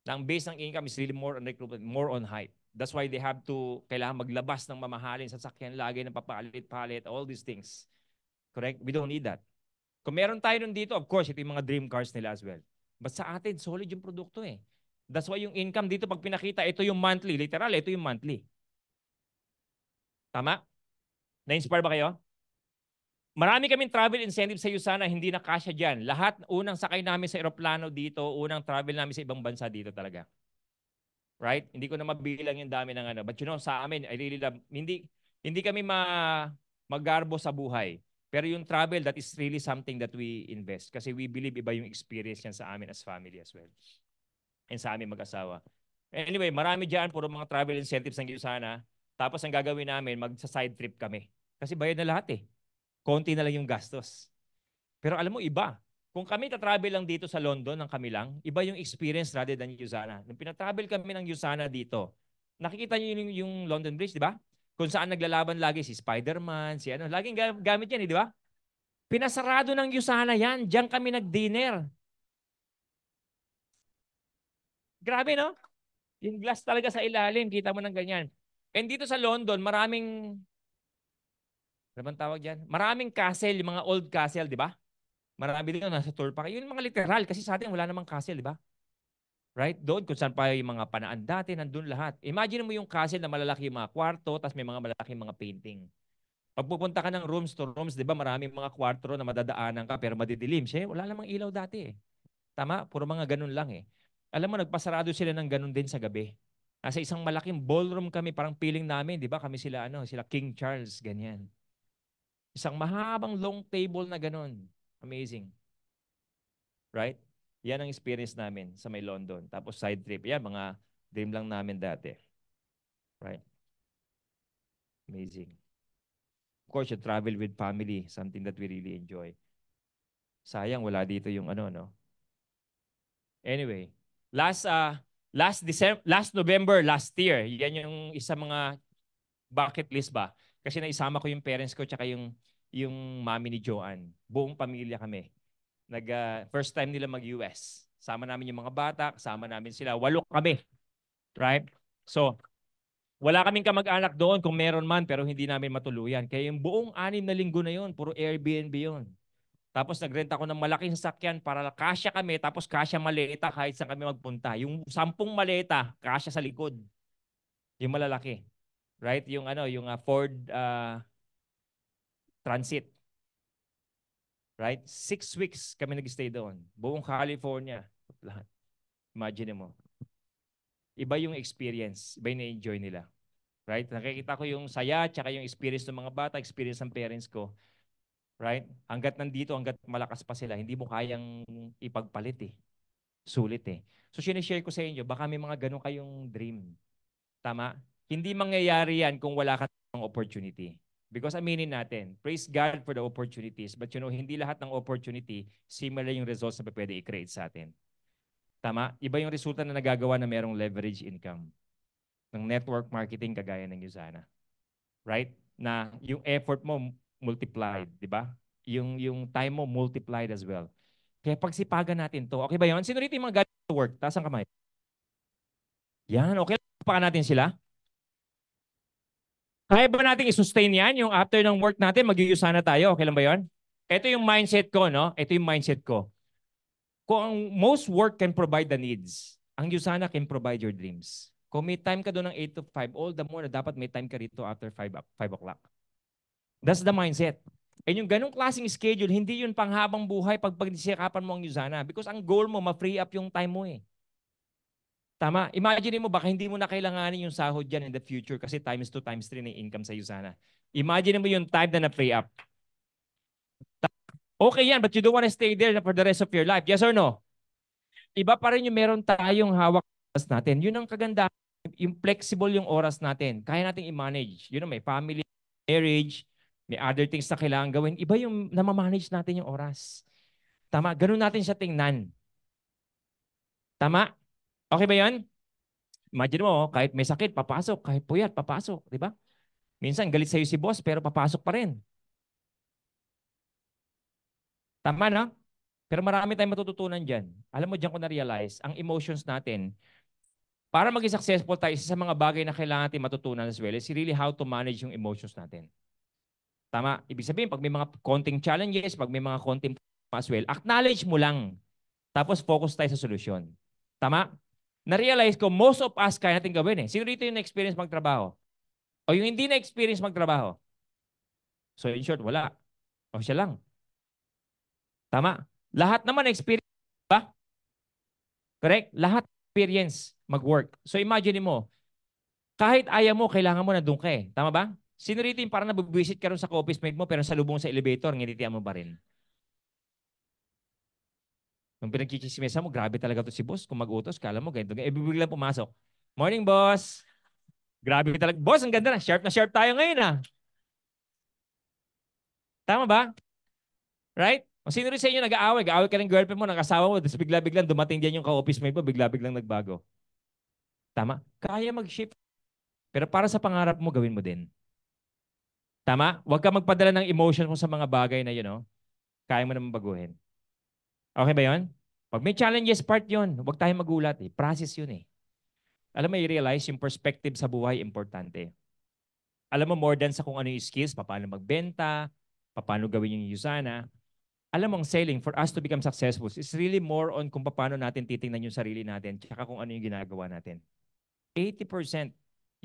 Ang base ng income is really more on recruitment, more on hype. That's why they have to, kailangan maglabas ng mamahalin sa sakyan lagi ng papalit-palit, all these things. Correct? We don't need that. Kung meron tayo nun dito, of course, ito yung mga dream cars nila as well. But sa atin, solid yung produkto eh. That's why yung income dito, pag pinakita, ito yung monthly. Literal, ito yung monthly. Tama? Na-inspire ba kayo? Marami kaming travel incentive sa USANA, hindi na kasya dyan. Lahat, unang sakay namin sa eroplano dito, unang travel namin sa ibang bansa dito talaga. Right? Hindi ko na mabilang yung dami ng ano. But you know, sa amin, I really love, hindi kami magarbo sa buhay. Pero yung travel, that is really something that we invest. Kasi we believe iba yung experience yan sa amin as family as well. And sa amin mag-asawa. Anyway, marami dyan, puro mga travel incentives ng USANA. Tapos ang gagawin namin, magsa-side trip kami. Kasi bayad na lahat eh. Konti na lang yung gastos. Pero alam mo, iba. Kung kami tatravel lang dito sa London, ng kami lang, iba yung experience rather than USANA. Nung pinatravel kami ng USANA dito, nakikita niyo yung London Bridge, di ba? Kung saan naglalaban lagi si Spider-Man, si ano, laging gamit yan, di ba? Pinasarado ng USANA yan. Diyan kami nag-dinner. Grabe, no? Yung glass talaga sa ilalim, kita mo ng ganyan. And dito sa London, maraming, ano bang tawag dyan? Maraming castle, yung mga old castle, di ba? Marami din nasa tour pa kayo. Yung mga literal, kasi sa atin wala namang castle, di ba? Right? Doon kung saan pa yung mga panaan dati, nandun lahat. Imagine mo yung castle na malalaki yung mga kwarto, tapos may mga malaking mga painting. Pag pupunta ka ng rooms to rooms, di ba maraming mga kwarto na madadaanan ka pero madidilim. Siya, wala namang ilaw dati eh. Tama? Puro mga ganun lang eh. Alam mo, nagpasarado sila ng ganun din sa gabi. Nasa isang malaking ballroom kami, parang feeling namin, di ba? Kami sila, sila King Charles, ganyan. Isang mahabang long table na ganun. Amazing. Right? Yan ang experience namin sa may London. Tapos side trip. Yan, mga dream lang namin dati. Right? Amazing. Of course, you travel with family. Something that we really enjoy. Sayang, wala dito yung ano, no? Anyway, last November, last year, yan yung isa mga bucket list ba? Kasi naisama ko yung parents ko tsaka yung mami ni Joanne. Buong pamilya kami. First time nila mag-US. Sama namin yung mga bata, kasama namin sila. 8 kami. Right? So, wala kaming kamag-anak doon kung meron man pero hindi namin matuluyan. Kaya yung buong 6 na linggo na yun, puro Airbnb yun. Tapos nagrenta ako ng malaking sasakyan para kasya kami, tapos kasya maleta kahit saan kami magpunta. Yung 10 maleta, kasya sa likod. Yung malalaki. Right? Yung yung Ford Transit. Right? 6 weeks kami nag-stay doon. Buong California. Lahat. Imagine mo. Iba yung experience. Iba yung na-enjoy nila. Right? Nakikita ko yung saya, tsaka yung experience ng mga bata, experience ng parents ko. Right? Hanggat nandito, hanggat malakas pa sila, hindi mo kayang ipagpalit eh. Sulit eh. So, sinishare ko sa inyo, baka may mga ganun kayong dream. Tama? Hindi mangyayari yan kung wala ka ng opportunity. Because aminin natin, praise God for the opportunities, but hindi lahat ng opportunity, similar yung results na pwede i-create sa atin. Tama? Iba yung resulta na nagagawa na merong leverage income ng network marketing kagaya ng USANA. Right? Na yung effort mo multiplied, di ba? Yung time mo multiplied as well. Kaya pagsipagan natin to. Okay ba yun? Sino rito yung mga galing to work? Taas ang kamay. Yan, okay. Pakan natin sila. Kaya ba natin i-sustain yan? Yung after ng work natin, mag-USANA tayo. Okay lang ba yun? Ito yung mindset ko, no? Ito yung mindset ko. kung ang most work can provide the needs, ang Usana can provide your dreams. Kung may time ka doon ng 8 to 5, all the more na dapat may time ka rito after 5 o'clock. That's the mindset. And yung ganong klaseng schedule, hindi yun panghabang buhay pag pagdisikapan mo ang Usana. Because ang goal mo, ma-free up yung time mo eh. Tama. Imagine mo, baka hindi mo na kailanganin yung sahod dyan in the future kasi times 2, times 3 na yung income sa Usana. Imagine mo yung time na na-free up. Okay yan, but you don't want to stay there for the rest of your life. Yes or no? Iba pa rin yung meron tayong hawak oras natin. Yun ang kagandahan. Yung flexible yung oras natin. Kaya natin i-manage. You know, may family, marriage, may other things na kailangan gawin. Iba yung namamanage natin yung oras. Tama? Ganun natin siya tingnan. Tama? Okay ba yan? Imagine mo, kahit may sakit, papasok. Kahit puyat, papasok. Di ba? Minsan, galit sa'yo si boss, pero papasok pa rin. Tama, no? Pero marami tayong matututunan dyan. Alam mo, dyan ko na-realize, ang emotions natin, para maging successful tayo, isa sa mga bagay na kailangan natin matutunan as well is really how to manage yung emotions natin. Tama? Ibig sabihin, pag may mga konting challenges, pag may mga konting as well, acknowledge mo lang. Tapos focus tayo sa solusyon. Tama? Na-realize ko, most of us kaya natin gawin eh. Sino dito yung na-experience magtrabaho? O yung hindi na-experience magtrabaho? So in short, wala. O siya lang. Tama? Lahat naman na-experience. Ba? Correct? Lahat experience mag-work. So imagine mo, kahit ayaw mo, kailangan mo na doon ka eh. Tama ba? Sino rito yung parang nabubwisit ka rin sa office mate mo pero sa lubong sa elevator, nginitian mo ba rin? Nung pinagkikismesa mo, grabe talaga to si boss. Kung mag-utos, kala mo ganito. Biglang pumasok. Morning, boss. Grabe talaga. Boss, ang ganda na. Na sharp tayo ngayon ah. Tama ba? Right? O sino rin sa inyo nag-aaway? Nag-aaway ka ng girlfriend mo, ng asawa mo, tapos bigla-biglang dumating diyan yung ka-office mate mo, bigla-biglang nagbago. Tama? Kaya mag-shift. Pero para sa pangarap mo, gawin mo din. Tama? Huwag ka magpadala ng emotion mo sa mga bagay na yun, no? Kaya mo naman baguhin. Okay ba yun? Pag may challenges, part yun. Huwag tayong magulat eh. Process yun eh. Alam mo, i-realize yung perspective sa buhay, importante. Alam mo, more than sa kung ano yung skills, paano magbenta, paano gawin yung Usana. Alam mo, ang selling, for us to become successful, is really more on kung paano natin titingnan yung sarili natin, tsaka kung ano yung ginagawa natin. 80%,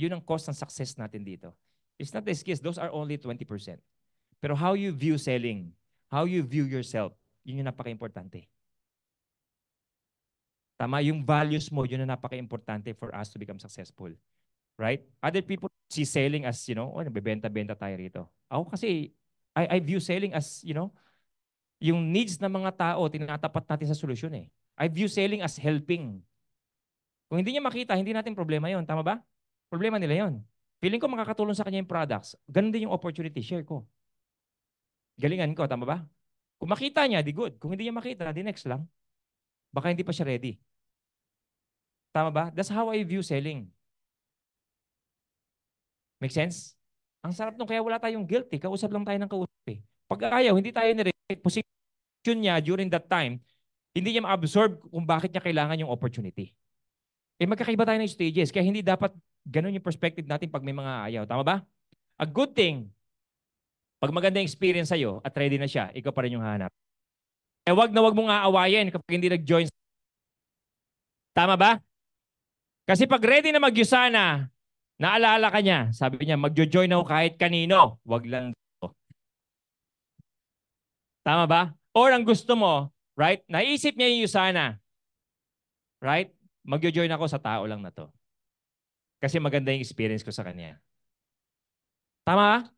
yun ang cost ng success natin dito. It's not the skills, those are only 20%. Pero how you view selling, how you view yourself, yun yung napaka-importante. Tama, yung values mo, yun ang napaka-importante for us to become successful. Right? Other people see selling as, you know, oh, nabibenta-benta tayo rito. Ako kasi, I view selling as, you know, yung needs ng mga tao, tinatapat natin sa solusyon eh. I view selling as helping. Kung hindi niya makita, hindi natin problema yon. Tama ba? Problema nila yon. Feeling ko makakatulong sa kanya yung products. Ganun din yung opportunity. Share ko. Galingan ko. Tama ba? Kung makita niya, di good. Kung hindi niya makita, di next lang. Baka hindi pa siya ready. Tama ba? That's how I view selling. Make sense? Ang sarap nung kaya wala tayong guilt eh. Kausap lang tayo ng kausap eh. Pag ayaw, hindi tayo nire-reject. Position niya during that time, hindi niya ma-absorb kung bakit niya kailangan yung opportunity. Eh magkakaiba tayo ng stages. Kaya hindi dapat ganun yung perspective natin pag may mga ayaw. Tama ba? A good thing, pag maganda yung experience sa'yo at ready na siya, ikaw pa rin yung hahanap. Eh wag na wag mong aawayin kapag hindi nag-join. Tama ba? Kasi pag ready na mag-Usana, naalala ka niya, sabi niya, mag-join ako kahit kanino. Wag lang. Tama ba? Or ang gusto mo, right? Naisip niya yung Usana. Right? Mag-join ako sa tao lang na to. Kasi maganda yung experience ko sa kanya. Tama?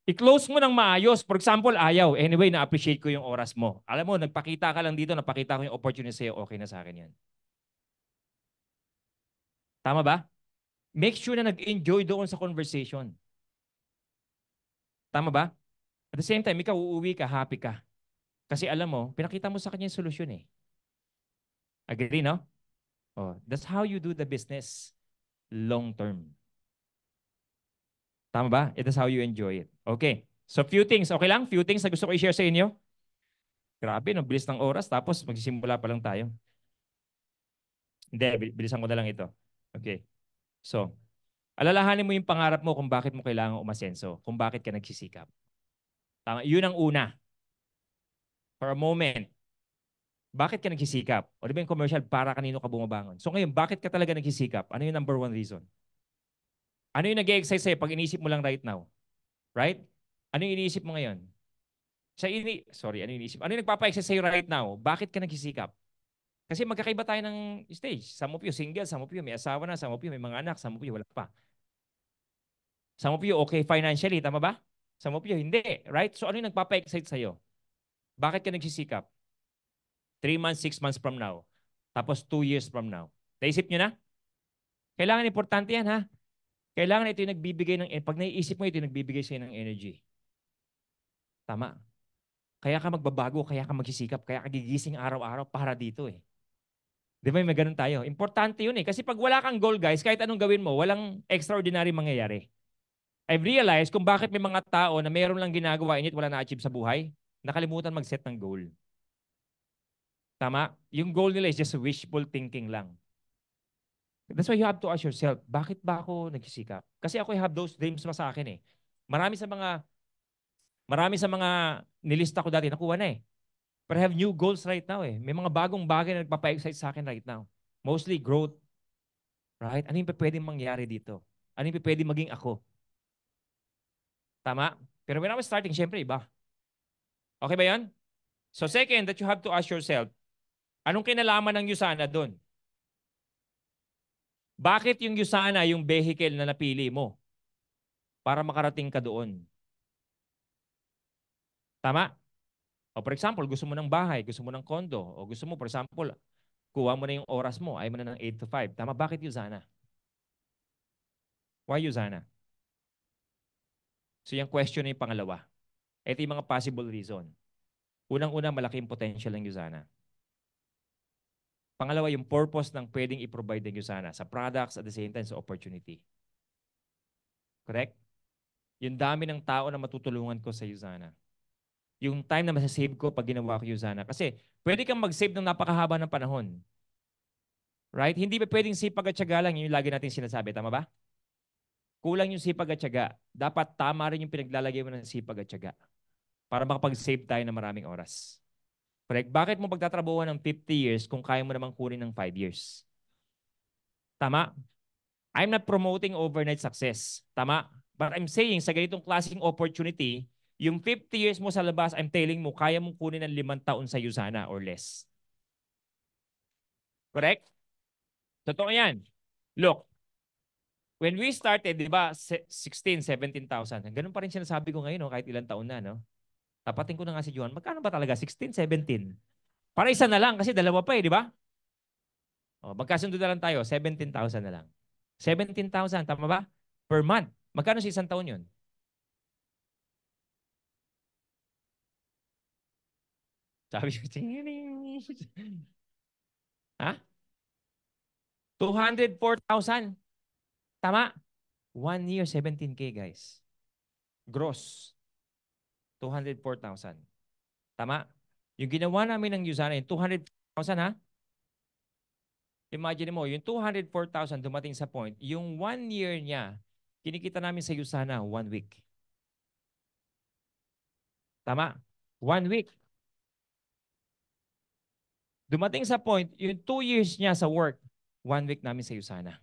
I-close mo ng maayos. For example, ayaw. Anyway, na-appreciate ko yung oras mo. Alam mo, nagpakita ka lang dito, napakita ko yung opportunity sa'yo, okay na sa akin yan. Tama ba? Make sure na nag-enjoy doon sa conversation. Tama ba? At the same time, ikaw uuwi ka, happy ka. Kasi alam mo, pinakita mo sa kanya yung solusyon eh. Agree, no? Oh, that's how you do the business long term. Tama ba? It is how you enjoy it. Okay. So few things. Okay lang? Few things na gusto ko i-share sa inyo. Grabe, no? Bilis ng oras. Tapos magsisimula pa lang tayo. Hindi, bilisan ko na lang ito. Okay. So, alalahanin mo yung pangarap mo kung bakit mo kailangan umasenso. Kung bakit ka nagsisikap. Tama. Yun ang una. For a moment. Bakit ka nagsisikap? O di ba yung commercial, para kanino ka bumabangon? So ngayon, bakit ka talaga nagsisikap? Ano yung number one reason? Ano yung nag-e-excite sa'yo pag inisip mo lang right now? Right? Ano yung iniisip mo ngayon? Ano yung iniisip? Ano yung nagpapa-excite sa'yo right now? Bakit ka nagsisikap? Kasi magkakaiba tayo ng stage. Some of you single, some of you may asawa na, some of you may mga anak, some of you wala pa. Some of you okay financially, tama ba? Some of you hindi, right? So ano yung nagpapa-excite sa'yo? Bakit ka nagsisikap? 3 months, 6 months from now. Tapos 2 years from now. Naisip nyo na? Kailangan importante yan, ha? Kailangan ito yung nagbibigay ng, pag naiisip mo, ito yung nagbibigay sa'yo ng energy. Tama. Kaya ka magbabago, kaya ka magsisikap, kaya ka gigising araw-araw para dito eh. Di ba may ganun tayo? Importante yun eh. Kasi pag wala kang goal guys, kahit anong gawin mo, walang extraordinary mangyayari. I've realized kung bakit may mga tao na mayroon lang ginagawa init wala na-achieve sa buhay, nakalimutan mag-set ng goal. Tama? Yung goal nila is just wishful thinking lang. That's why you have to ask yourself, bakit ba ako nagsisikap? Kasi ako I have those dreams pa sa akin eh. Marami sa mga marami sa mga nilista ko dati nakuha na eh. But I have new goals right now eh. May mga bagong bagay na nagpapa-excite sa akin right now. Mostly growth, right? Ano yung pwedeng mangyari dito? Ano yung pwedeng maging ako? Tama? Pero when I was starting, syempre iba. Okay ba yan? So second, that you have to ask yourself, anong kinalaman ng Yusana doon? Bakit yung Yusana yung vehicle na napili mo para makarating ka doon? Tama? O for example, gusto mo ng bahay, gusto mo ng condo, o gusto mo, for example, kuha mo na yung oras mo, ayaw mo na ng 8 to 5. Tama? Bakit Yusana? Why Yusana? So yung question na yung pangalawa. Ito yung mga possible reason. Unang-una, malaki yung potential ng Yusana. Pangalawa, yung purpose ng pwedeng i-provide ng Yusana sa products at the same time sa opportunity. Correct? Yung dami ng tao na matutulungan ko sa Yusana. Yung time na masasave ko pag ginawa ko Yusana. Kasi pwede kang mag-save ng napakahaba ng panahon. Right? Hindi ba pwedeng sipag at tiyaga lang yung lagi natin sinasabi. Tama ba? Kulang yung sipag at tiyaga. Dapat tama rin yung pinaglalagay mo ng sipag at tiyaga para makapag-save tayo ng maraming oras. Correct? Bakit mo pagtatrabuhan ng 50 years kung kaya mo namang kunin ng 5 years? Tama? I'm not promoting overnight success. Tama? But I'm saying sa ganitong klaseng opportunity, yung 50 years mo sa labas, I'm telling mo, kaya mong kunin ng 5 taon sa iyo sana or less. Correct? Totoo yan. Look, when we started, di ba, 16, 17,000. Ganun pa rin sinasabi ko ngayon, no, kahit ilang taon na. No? Tapatin ko na nga si Johan, magkano ba talaga? 16, 17? Para isa na lang kasi dalawa pa eh, di ba? O, magkasundo na lang tayo, 17,000 na lang. 17,000, tama ba? Per month. Magkano sa isang taon yun? Sabi ko, ha? 204,000. Tama? 1 year, 17K, guys. Gross. 204,000. Tama? Yung ginawa namin ng Yusana, yung 200,000 ha? Imagine mo, yung 204,000 dumating sa point, yung 1 year niya, kinikita namin sa Yusana 1 week. Tama? 1 week. Dumating sa point, yung 2 years niya sa work, 1 week namin sa Yusana.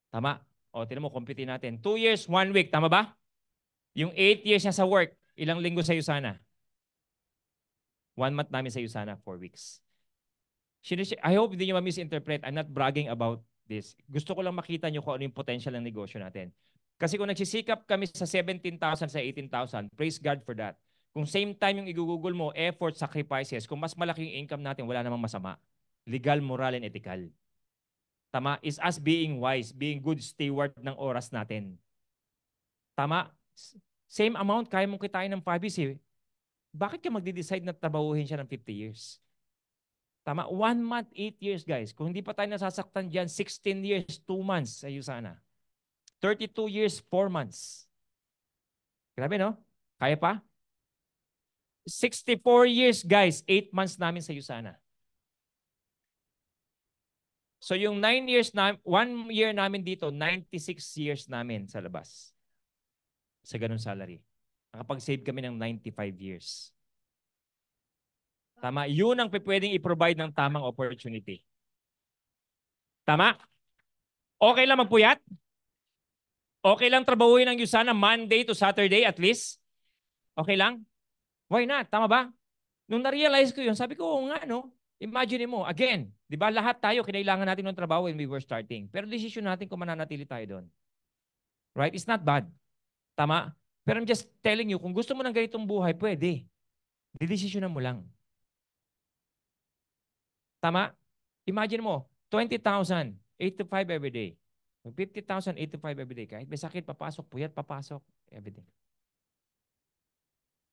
Tama? O, tinan mo, computein natin. 2 years, 1 week. Tama ba? Yung 8 years niya sa work, ilang linggo sa Yusana? 1 month namin sa Yusana, 4 weeks. I hope hindi nyo ma-misinterpret. I'm not bragging about this. Gusto ko lang makita nyo kung ano yung potential ng negosyo natin. Kasi kung nagsisikap kami sa 17,000 sa 18,000, praise God for that. Kung same time yung igugugol mo, effort, sacrifices, kung mas malaki yung income natin, wala namang masama. Legal, moral, and ethical. Tama? Is us being wise, being good steward ng oras natin. Tama? Same amount, kaya mong kitain ng 5 years eh. Bakit ka magde-decide na trabahuhin siya ng 50 years? Tama? 1 month, 8 years, guys. Kung hindi pa tayo nasasaktan dyan, 16 years, 2 months sa Yusana. 32 years, 4 months. Grabe, no? Kaya pa? 64 years, guys, 8 months namin sa Yusana. So yung 9 years na, 1 year namin dito, 96 years namin sa labas. Sa ganun salary. Nakapag-save kami ng 95 years. Tama? Yun ang pwedeng i-provide ng tamang opportunity. Tama? Okay lang magpuyat? Okay lang trabahuin ng Yusana Monday to Saturday at least? Okay lang? Why not? Tama ba? Nung na-realize ko yun, sabi ko, oo nga, no? Imagine mo, again, di ba lahat tayo, kinailangan natin ng trabaho when we were starting. Pero decision natin kung mananatili tayo doon. Right? It's not bad. Tama? Pero I'm just telling you, kung gusto mo ng ganitong buhay, pwede. Didesisyonan mo lang. Tama? Imagine mo, 20,000, 8 to 5 every day. 50,000, 8 to 5 every day. Kahit may sakit, papasok, puyat, papasok, every day.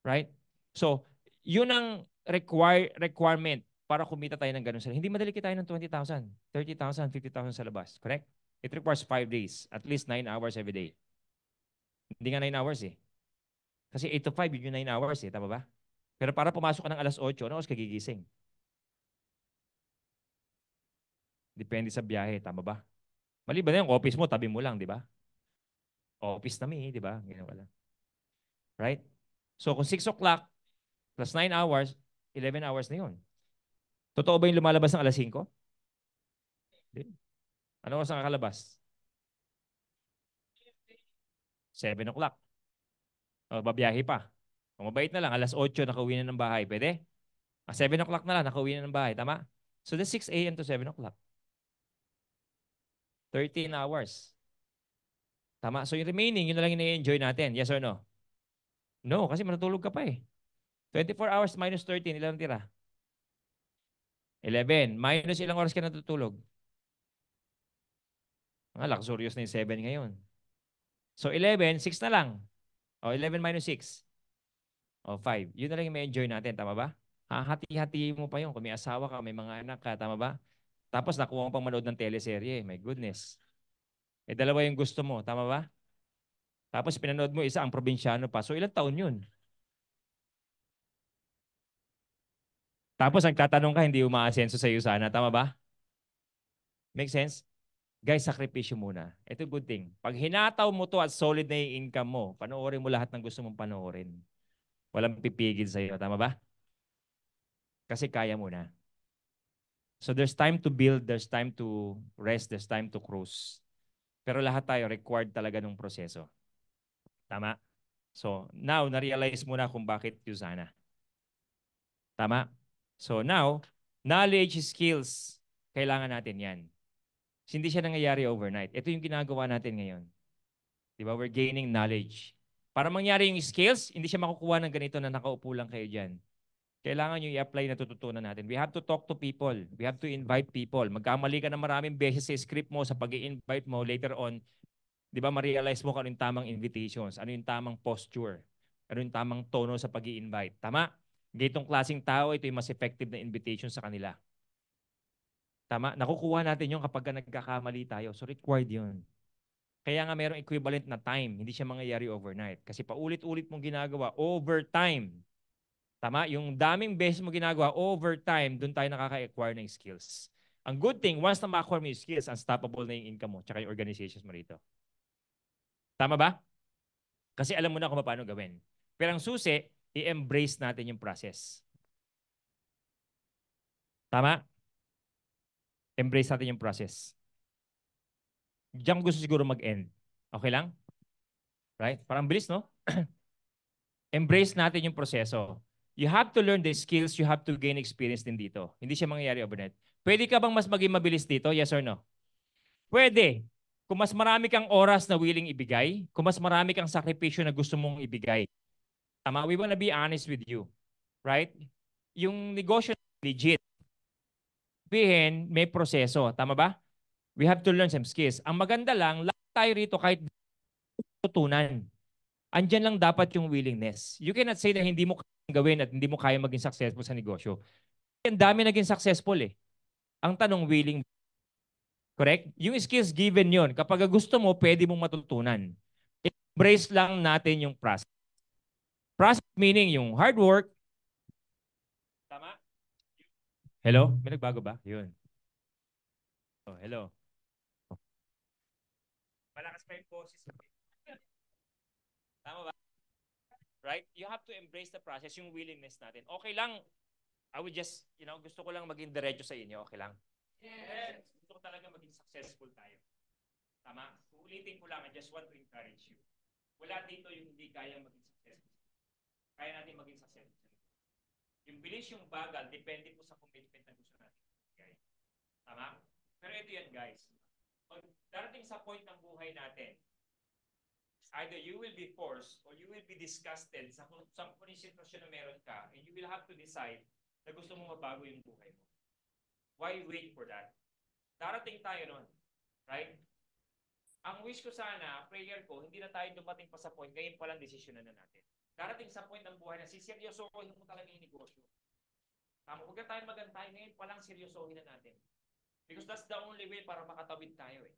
Right? So, yun ang requirement para kumita tayo ng ganun. Hindi madali kita tayo ng 20,000, 30,000, 50,000 sa labas. Correct? It requires 5 days, at least 9 hours every day. Hindi nga 9 hours eh. Kasi 8 to 5, yun yung 9 hours eh. Tama ba? Pero para pumasok ka ng alas 8, ano oras ka gigising? Depende sa biyahe. Tama ba? Maliban na yung office mo, tabi mo lang, di ba? Office na di ba? Ganyan ka lang. Right? So kung 6 o'clock plus 9 hours, 11 hours na yun. Totoo ba yung lumalabas ng alas 5? Hindi. Ano oras ang kakalabas? 7 o'clock. O, babiyahe pa. Kung mabait na lang, alas 8 nakauwi na ng bahay. Pwede? 7 o'clock na lang, nakauwi na ng bahay. Tama? So that's 6 a.m. to 7 o'clock. 13 hours. Tama? So yung remaining, yun na lang yung enjoy natin. Yes or no? No, kasi matutulog ka pa eh. 24 hours minus 13, ilan tira? 11. Minus ilang oras ka natutulog? Luxurious na yung 7 ngayon. So 11, 6 na lang. O 11 minus 6. O 5. Yun na lang yung may enjoy natin. Tama ba? Hahati-hati mo pa yun. Kung may asawa ka, may mga anak ka. Tama ba? Tapos nakuha mo pang manood ng teleserye. My goodness. Dalawa yung gusto mo. Tama ba? Tapos pinanood mo isa ang probinsyano pa. So ilang taon yun? Tapos nagtatanong ka, hindi umaasenso sa iyo sana. Tama ba? Make sense? Guys, sakripisyo muna. Ito good thing. Pag hinataw mo to at solid na yung income mo, panoorin mo lahat ng gusto mong panoorin. Walang pipigil sa iyo. Tama ba? Kasi kaya mo na. So there's time to build, there's time to rest, there's time to cruise. Pero lahat tayo required talaga ng proseso. Tama? So now, na-realize mo na kung bakit Yusana. Tama? So now, knowledge, skills, kailangan natin yan. Hindi siya nangyayari overnight. Ito yung ginagawa natin ngayon. Di ba? We're gaining knowledge. Para mangyari yung skills, hindi siya makukuha ng ganito na nakaupo lang kayo dyan. Kailangan nyo i-apply na tututunan natin. We have to talk to people. We have to invite people. Magkamali ka na maraming beses sa script mo, sa pag-i-invite mo, later on, di ba, ma-realize mo kung ano yung tamang invitations, ano yung tamang posture, ano yung tamang tono sa pag-i-invite. Tama? Gitong klaseng tao, ito yung mas effective na invitation sa kanila. Tama? Nakukuha natin yung kapag nagkakamali tayo. So required yun. Kaya nga mayroong equivalent na time. Hindi siya mangyayari overnight. Kasi paulit-ulit mong ginagawa over time. Tama? Yung daming beses mo ginagawa over time, doon tayo nakaka-acquire ng skills. Ang good thing, once na ma-acquire mo yung skills, unstoppable na yung income mo tsaka yung organizations mo rito. Tama ba? Kasi alam mo na kung paano gawin. Pero ang susi, i-embrace natin yung process. Tama? Embrace natin yung process. Diyan ko gusto siguro mag-end. Okay lang? Right? Parang bilis, no? Embrace natin yung proseso. You have to learn the skills, you have to gain experience din dito. Hindi siya mangyayari overnight. Pwede ka bang mas maging mabilis dito? Yes or no? Pwede. Kung mas marami kang oras na willing ibigay, kung mas marami kang sakripisyo na gusto mong ibigay. Tama? We wanna be honest with you. Right? Yung negosyo legit. Sabihin, may proseso. Tama ba? We have to learn some skills. Ang maganda lang, lahat tayo rito kahit tutunan. Andyan lang dapat yung willingness. You cannot say na hindi mo kayang gawin at hindi mo kaya maging successful sa negosyo. Ang dami naging successful eh. Ang tanong, willing. Correct? Yung skills given yon. Kapag gusto mo, pwede mong matutunan. Embrace lang natin yung process. Process meaning yung hard work. Tama? Hello? May nagbago ba? Yun. Oh, hello. Malakas pa yung boses. Tama ba? Right? You have to embrace the process, yung willingness natin. Okay lang I would just, gusto ko lang maging diretso sa inyo. Okay lang? Yes. Gusto ko talaga maging successful tayo. Tama? Uulitin ko lang, I just want to encourage you. Wala dito yung hindi kaya maging successful. Kaya natin maging successful. Yung bilis, yung bagal, depende po sa commitment na gusto natin. Okay? Tama? Pero ito yan, guys. Pag darating sa point ng buhay natin, either you will be forced or you will be disgusted sa kung sitwasyon na meron ka, and you will have to decide na gusto mo mabago yung buhay mo. Why wait for that? Darating tayo nun. Right? Ang wish ko sana, prayer ko, hindi na tayo dumating pa sa point, ngayon palang desisyonan na natin. Darating sa point ng buhay na siseryosohin mo talaga yung negosyo. Tama, huwag na tayo magantay, ngayon palang seryosohin na natin. Because that's the only way para makatawid tayo eh.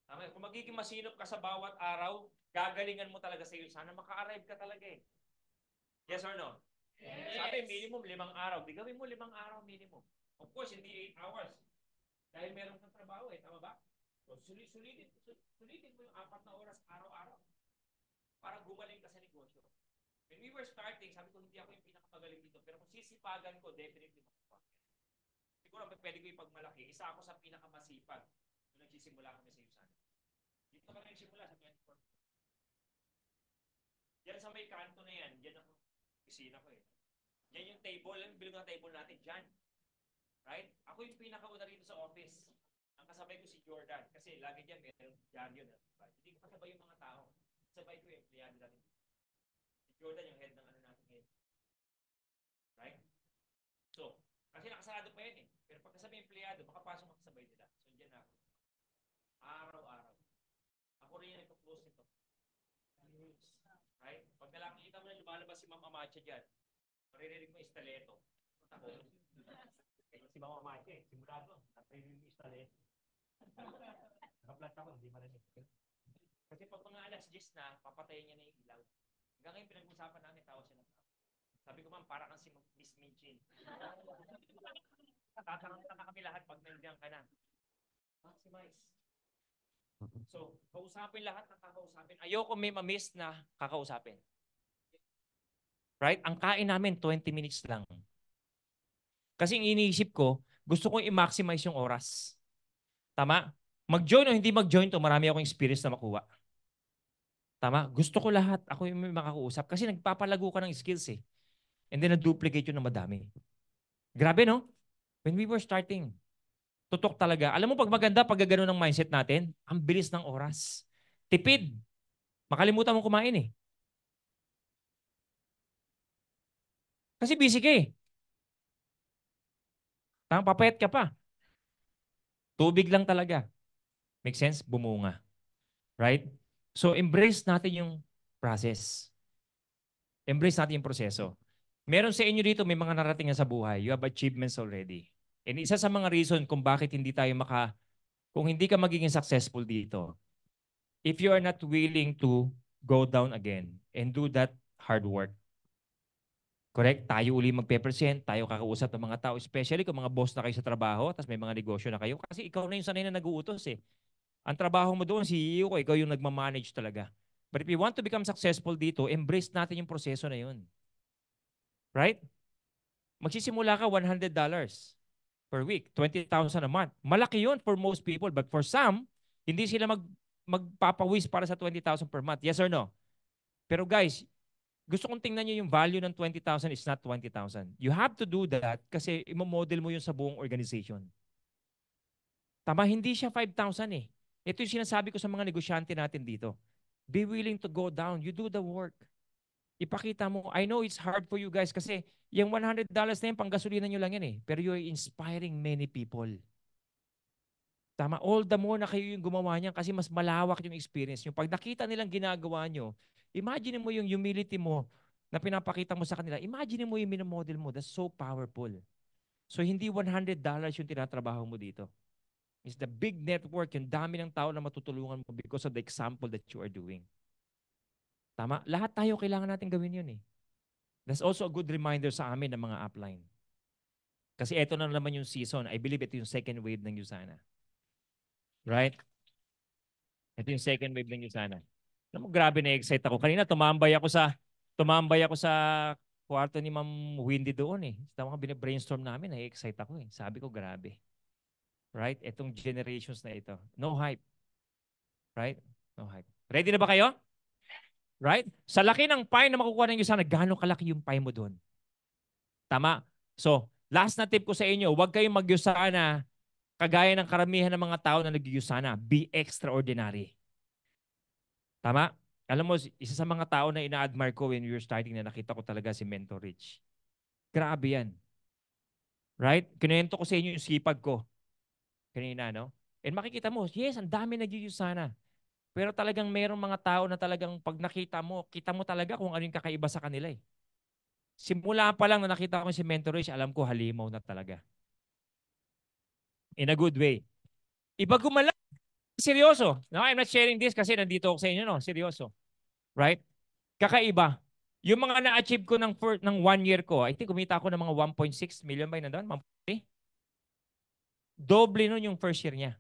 Tama, kung magiging masinop ka sa bawat araw, gagalingan mo talaga sa iyo. Sana maka-arrive ka talaga eh. Yes or no? Yes. Sabi, minimum 5 araw. Di gawin mo 5 araw minimum. Of course, hindi 8 hours. Dahil meron kang trabaho eh. Tama ba? So, sulitin mo yung 4 na oras araw-araw para gumaling ka sa negosyo. When we were starting, sabi ko, hindi ako yung pinakamagaling dito. Pero kung sisipagan ko, definitely makukuha. Siguro, pwede ko ipagmalaki. Isa ako sa pinakamasipag nung nagsisimula kami sa Yusan. Dito kami nagsimula sa 24. Yan sa may kanto na yan, yan ako. Pisina ko eh. Yan yung table, yung bilog na table natin, dyan. Right? Ako yung pinakauna rito sa office. Ang kasabay ko si Jordan. Kasi lagi dyan meron dyaryo na. Hindi ko kasabay yung mga tao. Kasabay ko yung empleyado natin. Si Jordan yung head ng ano natin ngayon. Right? So, kasi nakasarado pa yan eh. Pero pag kasabay yung empleyado, makapasok makasabay nila. So, dyan na ako. Araw-araw. Ako rin yung nagpo-close nito. Right? Pag nakikita mo na lumalabas si Ma'am Amacha dyan, maririnig mo istaleto. Ako. Kaya si Ma'am Amacha eh, simulado, maririnig mo istaleto. Nakaplat ako, hindi marinig. Kasi pag mga alas 10 na, papatayin niya na yung ilaw. Hanggang ngayon pinag-usapan namin, tawa siya ng tao. Sabi ko, ma'am, para kang si Miss Minchin. Tataranta na kami lahat pag nandiyan ka na. Maximize. So, kausapin lahat ng kakausapin. Ayoko may ma-miss na kakausapin. Right? Ang kain namin, 20 minutes lang. Kasi iniisip ko, gusto kong i-maximize yung oras. Tama? Mag-join o hindi mag-join to, marami akong experience na makuha. Tama? Gusto ko lahat. Ako yung may makakausap. Kasi nagpapalago ka ng skills eh. And then na-duplicate yun ng madami. Grabe no? When we were starting, tutok talaga. Alam mo pag maganda, pag gano'n ng mindset natin, ang bilis ng oras. Tipid. Makalimutan mo kumain eh. Kasi busy ka eh. Tama, papayat ka pa. Tubig lang talaga. Make sense? Bumunga. Right? So, embrace natin yung process. Embrace natin yung proseso. Meron sa inyo dito, may mga narating na sa buhay. You have achievements already. And isa sa mga reason kung bakit hindi tayo kung hindi ka magiging successful dito, if you are not willing to go down again and do that hard work. Correct? Tayo uli magpe-present, tayo kakausap ng mga tao, especially kung mga boss na kayo sa trabaho, tapos may mga negosyo na kayo. Kasi ikaw na yung sanay na nag-uutos eh. Ang trabaho mo doon, CEO ko, ikaw yung nagmamanage talaga. But if you want to become successful dito, embrace natin yung proseso na yun. Right? Magsisimula ka $100 per week, 20,000 a month. Malaki yun for most people. But for some, hindi sila magpapawis para sa 20,000 per month. Yes or no? Pero guys, gusto kong tingnan nyo yung value ng 20,000 is not 20,000. You have to do that kasi imomodel mo yun sa buong organization. Tama, hindi siya 5,000 eh. Ito yung sinasabi ko sa mga negosyante natin dito. Be willing to go down. You do the work. Ipakita mo, I know it's hard for you guys kasi yung $100 na yun, panggasolina nyo lang yan eh. Pero you're inspiring many people. Tama, all the more na kayo yung gumawa niyan kasi mas malawak yung experience nyo. Pag nakita nilang ginagawa nyo, imagine mo yung humility mo na pinapakita mo sa kanila. Imagine mo yung minomodel mo. That's so powerful. So hindi $100 yung tinatrabaho mo dito. It's the big network, yung dami ng tao na matutulungan mo because of the example that you are doing. Tama? Lahat tayo kailangan natin gawin yun eh. That's also a good reminder sa amin ng mga upline. Kasi ito na naman yung season. I believe ito yung second wave ng Usana. Right? Ito yung second wave ng Usana. Alam mo, grabe na-excite ako. Kanina tumambay ako sa kwarto ni Ma'am Windy doon eh. Sa mga brainstorm namin, na-excite ako eh. Sabi ko, grabe. Right? Itong generations na ito. No hype. Right? No hype. Ready na ba kayo? Right? Sa laki ng pie na makukuha ng Yusana, gaano kalaki yung pie mo doon? Tama? So, last na tip ko sa inyo, huwag kayong mag-Yusana kagaya ng karamihan ng mga tao na nag-Yusana. Be extraordinary. Tama? Alam mo, isa sa mga tao na ina-admire ko when we were starting na nakita ko talaga si Mentor Rich. Grabe yan. Right? Kinuwento ko sa inyo yung sipag ko kanina, no? And makikita mo, yes, ang dami nag-Yusana. Pero talagang merong mga tao na talagang pag nakita mo, kita mo talaga kung ano yung kakaiba sa kanila eh. Simula pa lang na nakita ko si Mentor Rich, alam ko halimaw na talaga. In a good way. Iba gumala. Seryoso. No, I'm not sharing this kasi nandito ako sa inyo, no? Seryoso. Right? Kakaiba. Yung mga na-achieve ko ng 1 year ko, I think kumita ako ng mga 1.6 million ba yun doon? Doble nun yung first year niya.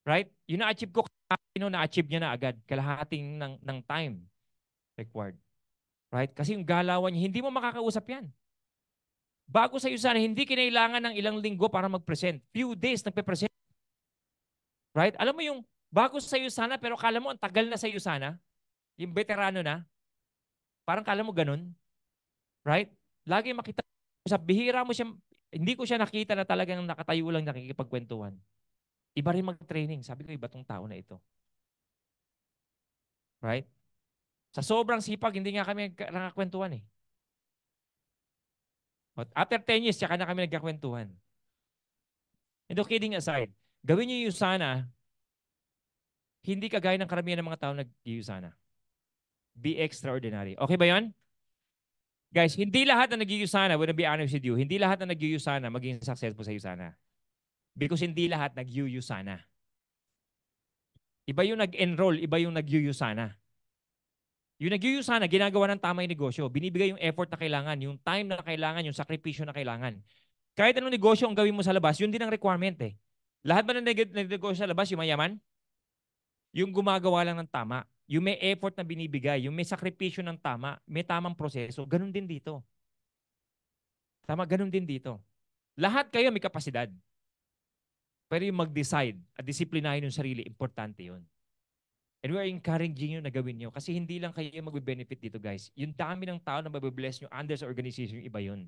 Right? Yung na-achieve ko, na-achieve niya na agad. Kalahating ng time required. Right? Kasi yung galawan niya, hindi mo makakausap yan. Bago sa Yusana, hindi kinailangan ng ilang linggo para mag-present. Few days nagpe-present. Right? Alam mo yung bago sa Yusana, pero kala mo ang tagal na sa Yusana, yung veterano na, parang kala mo ganun. Right? Lagi makita sa bihira mo siya, hindi ko siya nakita na talagang nakatayo lang nakikipagkwentuhan. Iba rin mag-training. Sabi ko, iba tong tao na ito. Right? Sa sobrang sipag, hindi nga kami nakakwentuhan eh. But after 10 years, tsaka na kami nagkakwentuhan. And kidding aside, gawin niyo yung sana, hindi kagaya ng karamihan ng mga tao nag-Yusana. Be extraordinary. Okay ba yan? Guys, hindi lahat na nag-Yusana, when I be honest with you, hindi lahat na nag-Yusana maging successful sa Yusana. Because hindi lahat nag-Yusana. Iba yung nag-enroll, iba yung nag-Yusana. Yung nag-Yusana, ginagawa ng tama yung negosyo. Binibigay yung effort na kailangan, yung time na kailangan, yung sakripisyo na kailangan. Kahit anong negosyo ang gawin mo sa labas, yun din ang requirement eh. Lahat ba na nag-negosyo sa labas, yung mayaman? Yung gumagawa lang ng tama. Yung may effort na binibigay, yung may sakripisyo ng tama, may tamang proseso. Ganun din dito. Tama, ganun din dito. Lahat kayo may kapasidad. Pero yung mag-decide at disiplinahin yung sarili, importante yun. And we are encouraging you na gawin nyo. Kasi hindi lang kayo mag-benefit dito, guys. Yung dami ng tao na mabibless nyo under sa organization, yung iba yun.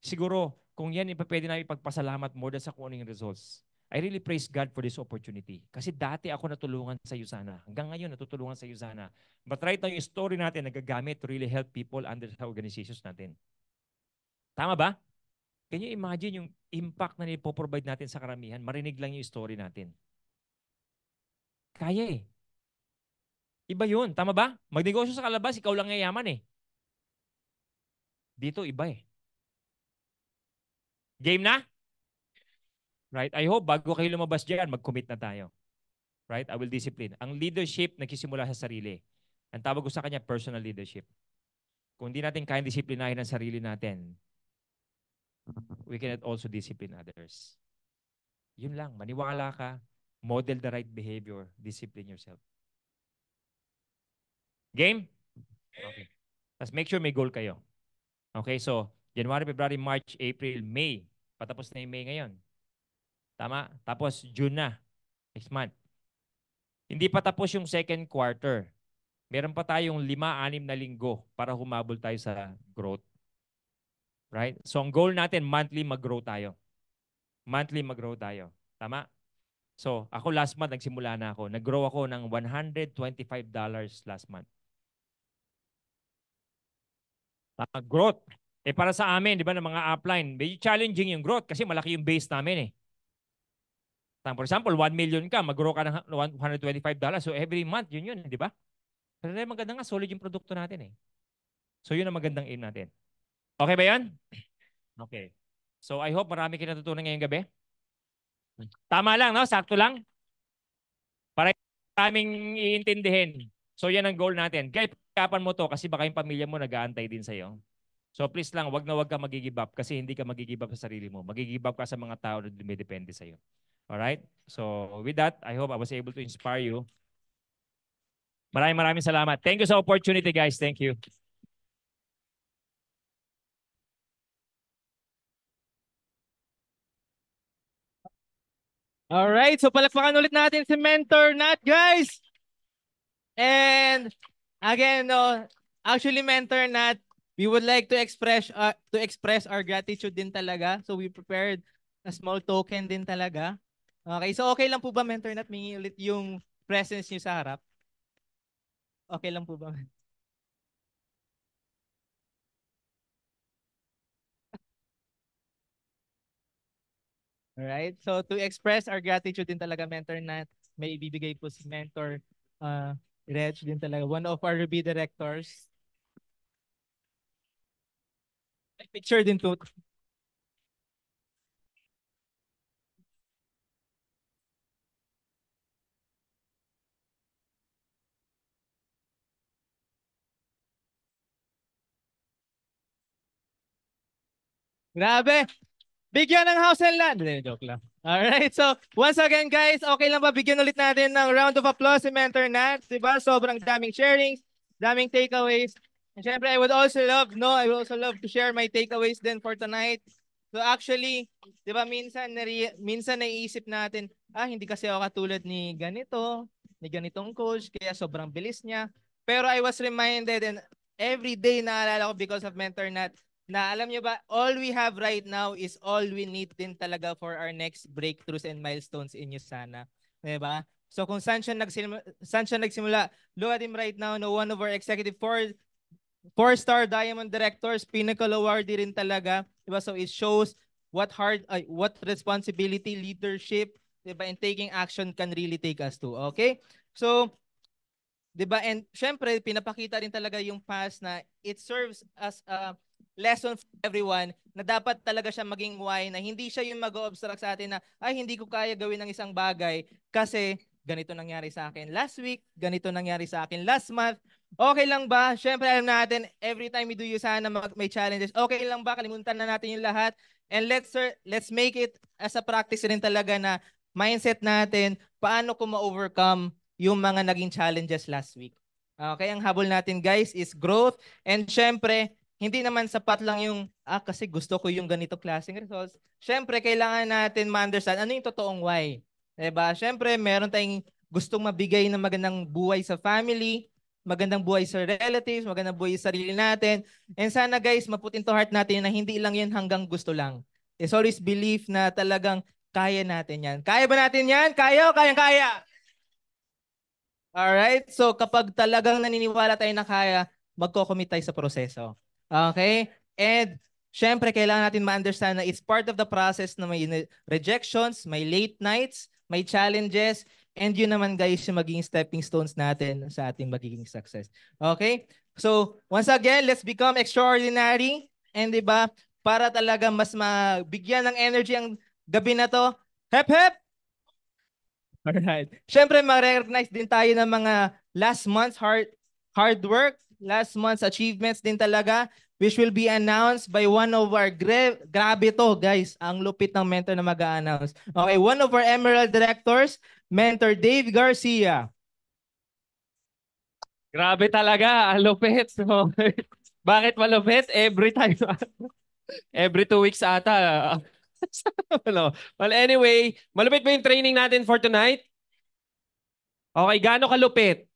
Siguro, kung yan, pwede namin ipagpasalamat more than sa kung ano yung results. I really praise God for this opportunity. Kasi dati ako natulungan sa Yusana. Hanggang ngayon, natutulungan sa Yusana. But right now, yung story natin, nagagamit to really help people under sa organizations natin. Tama ba? Can you imagine yung impact na nipoprovide natin sa karamihan? Marinig lang yung story natin. Kaya eh. Iba yun. Tama ba? Magnegosyo sa kalabas, ikaw lang yayaman eh. Dito, iba eh. Game na? Right? I hope bago kayo lumabas dyan, mag-commit na tayo. Right? I will discipline. Ang leadership, nagsisimula sa sarili. Ang tawag ko sa kanya, personal leadership. Kung hindi natin kayang disiplinahin ang sarili natin, we cannot also discipline others. Yun lang. Maniwala ka, model the right behavior, discipline yourself. Game? Okay. Tapos make sure may goal kayo. Okay, so January, February, March, April, May. Patapos na yung May ngayon. Tama? Tapos June na. Next month. Hindi pa tapos yung second quarter. Meron pa tayong 5-6 na linggo para humabol tayo sa growth. Right? So ang goal natin, monthly mag-grow tayo. Monthly mag-grow tayo. Tama? So ako last month, nagsimula na ako. Nag-grow ako ng $125 last month. Tama? Growth. Para sa amin, di ba, ng mga upline, medyo challenging yung growth kasi malaki yung base namin eh. For example, 1 million ka, mag-grow ka ng $125. So every month, yun, di ba? Pero maganda nga, solid yung produkto natin eh. So yun ang magandang aim natin. Okay ba yan? Okay. So I hope marami kayo natutunan ngayong gabi. Tama lang, no? Sakto lang. Para kaming iintindihin. So yan ang goal natin. Kaya pagkapan mo to kasi baka yung pamilya mo nag-aantay din sa'yo. So please lang, wag na wag ka mag-give up kasi hindi ka mag-give up sa sarili mo. Mag-give up ka sa mga tao na dumidepende sa'yo. Alright? So with that, I hope I was able to inspire you. Maraming salamat. Thank you sa opportunity, guys. Thank you. Alright, so palakpakan ulit natin si Mentor Nat, guys! And again, no, actually Mentor Nat, we would like to express our gratitude din talaga. So we prepared a small token din talaga. Okay, so okay lang po ba Mentor Nat, mingi ulit yung presence niyo sa harap? Okay lang po ba? Alright, so to express our gratitude din talaga Mentor Nat, may ibibigay po si Mentor uh, Reg din talaga, one of our Ruby directors. Picture din po. Grabe! Bigyan ng house and land. Hindi, joke lang. Alright, so once again guys, okay lang ba bigyan ulit natin ng round of applause si Mentor Nat? Diba? Sobrang daming sharings, daming takeaways. And syempre, I would also love to share my takeaways then for tonight. So actually, di ba minsan naiisip natin, hindi kasi ako katulad ni ganitong coach, kaya sobrang bilis niya. Pero I was reminded and every day naalala ko because of Mentor Nat, na alam niyo ba, all we have right now is all we need din talaga for our next breakthroughs and milestones in USANA. Diba? So kung saan siya nagsimula, look at him right now, no, one of our executive four-star diamond directors, pinnacle awardee rin talaga. Diba? So it shows what responsibility, leadership, diba, and taking action can really take us to. Okay? So 'di ba? And syempre pinapakita rin talaga yung past na it serves as a lesson for everyone na dapat talaga siya maging why, na hindi siya yung mag-o-obstruct sa atin na hindi ko kaya gawin ng isang bagay kasi ganito nangyari sa akin last week, ganito nangyari sa akin last month. Okay lang ba? Syempre alam natin every time we do sana may challenges. Okay lang ba? Kalimutan na natin yung lahat. And let's make it as a practice rin talaga na mindset natin paano ko ma-overcome yung mga naging challenges last week. Okay, ang habol natin guys is growth, and syempre, hindi naman sapat lang yung kasi gusto ko yung ganito klaseng results. Syempre, kailangan natin ma-understand ano yung totoong why. Diba? Syempre, meron tayong gustong mabigay ng magandang buhay sa family, magandang buhay sa relatives, magandang buhay sa sarili natin. And sana guys, maput into heart natin na hindi lang yan hanggang gusto lang. It's always belief na talagang kaya natin yan. Kaya ba natin yan? Kaya o kayang-kaya? Alright? So kapag talagang naniniwala tayo na kaya, magko-commit tayo sa proseso. Okay? And syempre, kailangan natin ma-understand na it's part of the process na may rejections, may late nights, may challenges, and yun naman guys yung magiging stepping stones natin sa ating magiging success. Okay? So once again, let's become extraordinary. And diba, para talaga mas mabigyan ng energy ang gabi na to. Hep hep! Alright. Siyempre, ma-recognize din tayo ng mga last month's hard work, last month's achievements din talaga, which will be announced by one of our grabe to, guys. Ang lupit ng mentor na mag-a-announce. Okay, one of our Emerald directors, Mentor Dave Garcia. Grabe talaga, ang lupit. Bakit malupit? Every 2 weeks ata. Well, anyway, malupit ba yung training natin for tonight? Okay, gaano kalupit?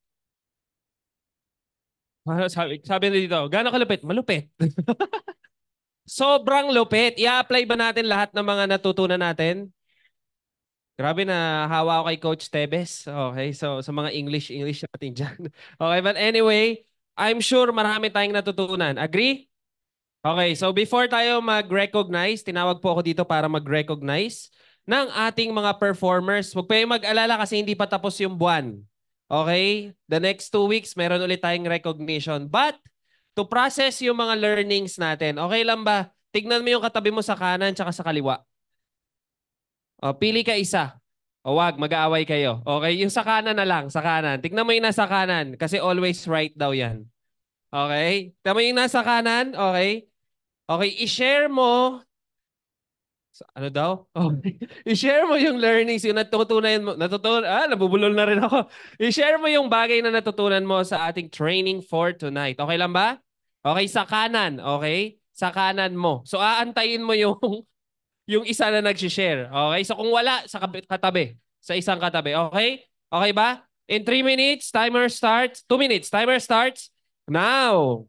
Sabi na dito, gaano kalupit? Malupit. Sobrang lupit. I-apply ba natin lahat ng mga natutunan natin? Grabe na hawa ako kay Coach Tebes. Okay, so sa mga English natin dyan. Okay, but anyway, I'm sure marami tayong natutunan. Agree? Okay, so before tayo mag-recognize, tinawag po ako dito para mag-recognize ng ating mga performers. Huwag kayong mag-alala kasi hindi pa tapos yung buwan. Okay? The next 2 weeks, meron ulit tayong recognition. But, to process yung mga learnings natin, okay lang ba? Tignan mo yung katabi mo sa kanan tsaka sa kaliwa. O, pili ka isa. O wag, mag-aaway kayo. Okay? Yung sa kanan na lang, sa kanan. Tignan mo yung nasa kanan kasi always right daw yan. Okay? Tignan mo yung nasa kanan. Okay? Okay, i-share mo. Ano daw? Okay. I-share mo yung learnings, yung natutunan mo. Nabubulol na rin ako. I-share mo yung bagay na natutunan mo sa ating training for tonight. Okay lang ba? Okay, sa kanan. Okay? Sa kanan mo. So, aantayin mo yung yung isa na nag-share. Okay? So kung wala, sa katabi. Sa isang katabi. Okay? Okay ba? In 3 minutes, timer starts. 2 minutes, timer starts now.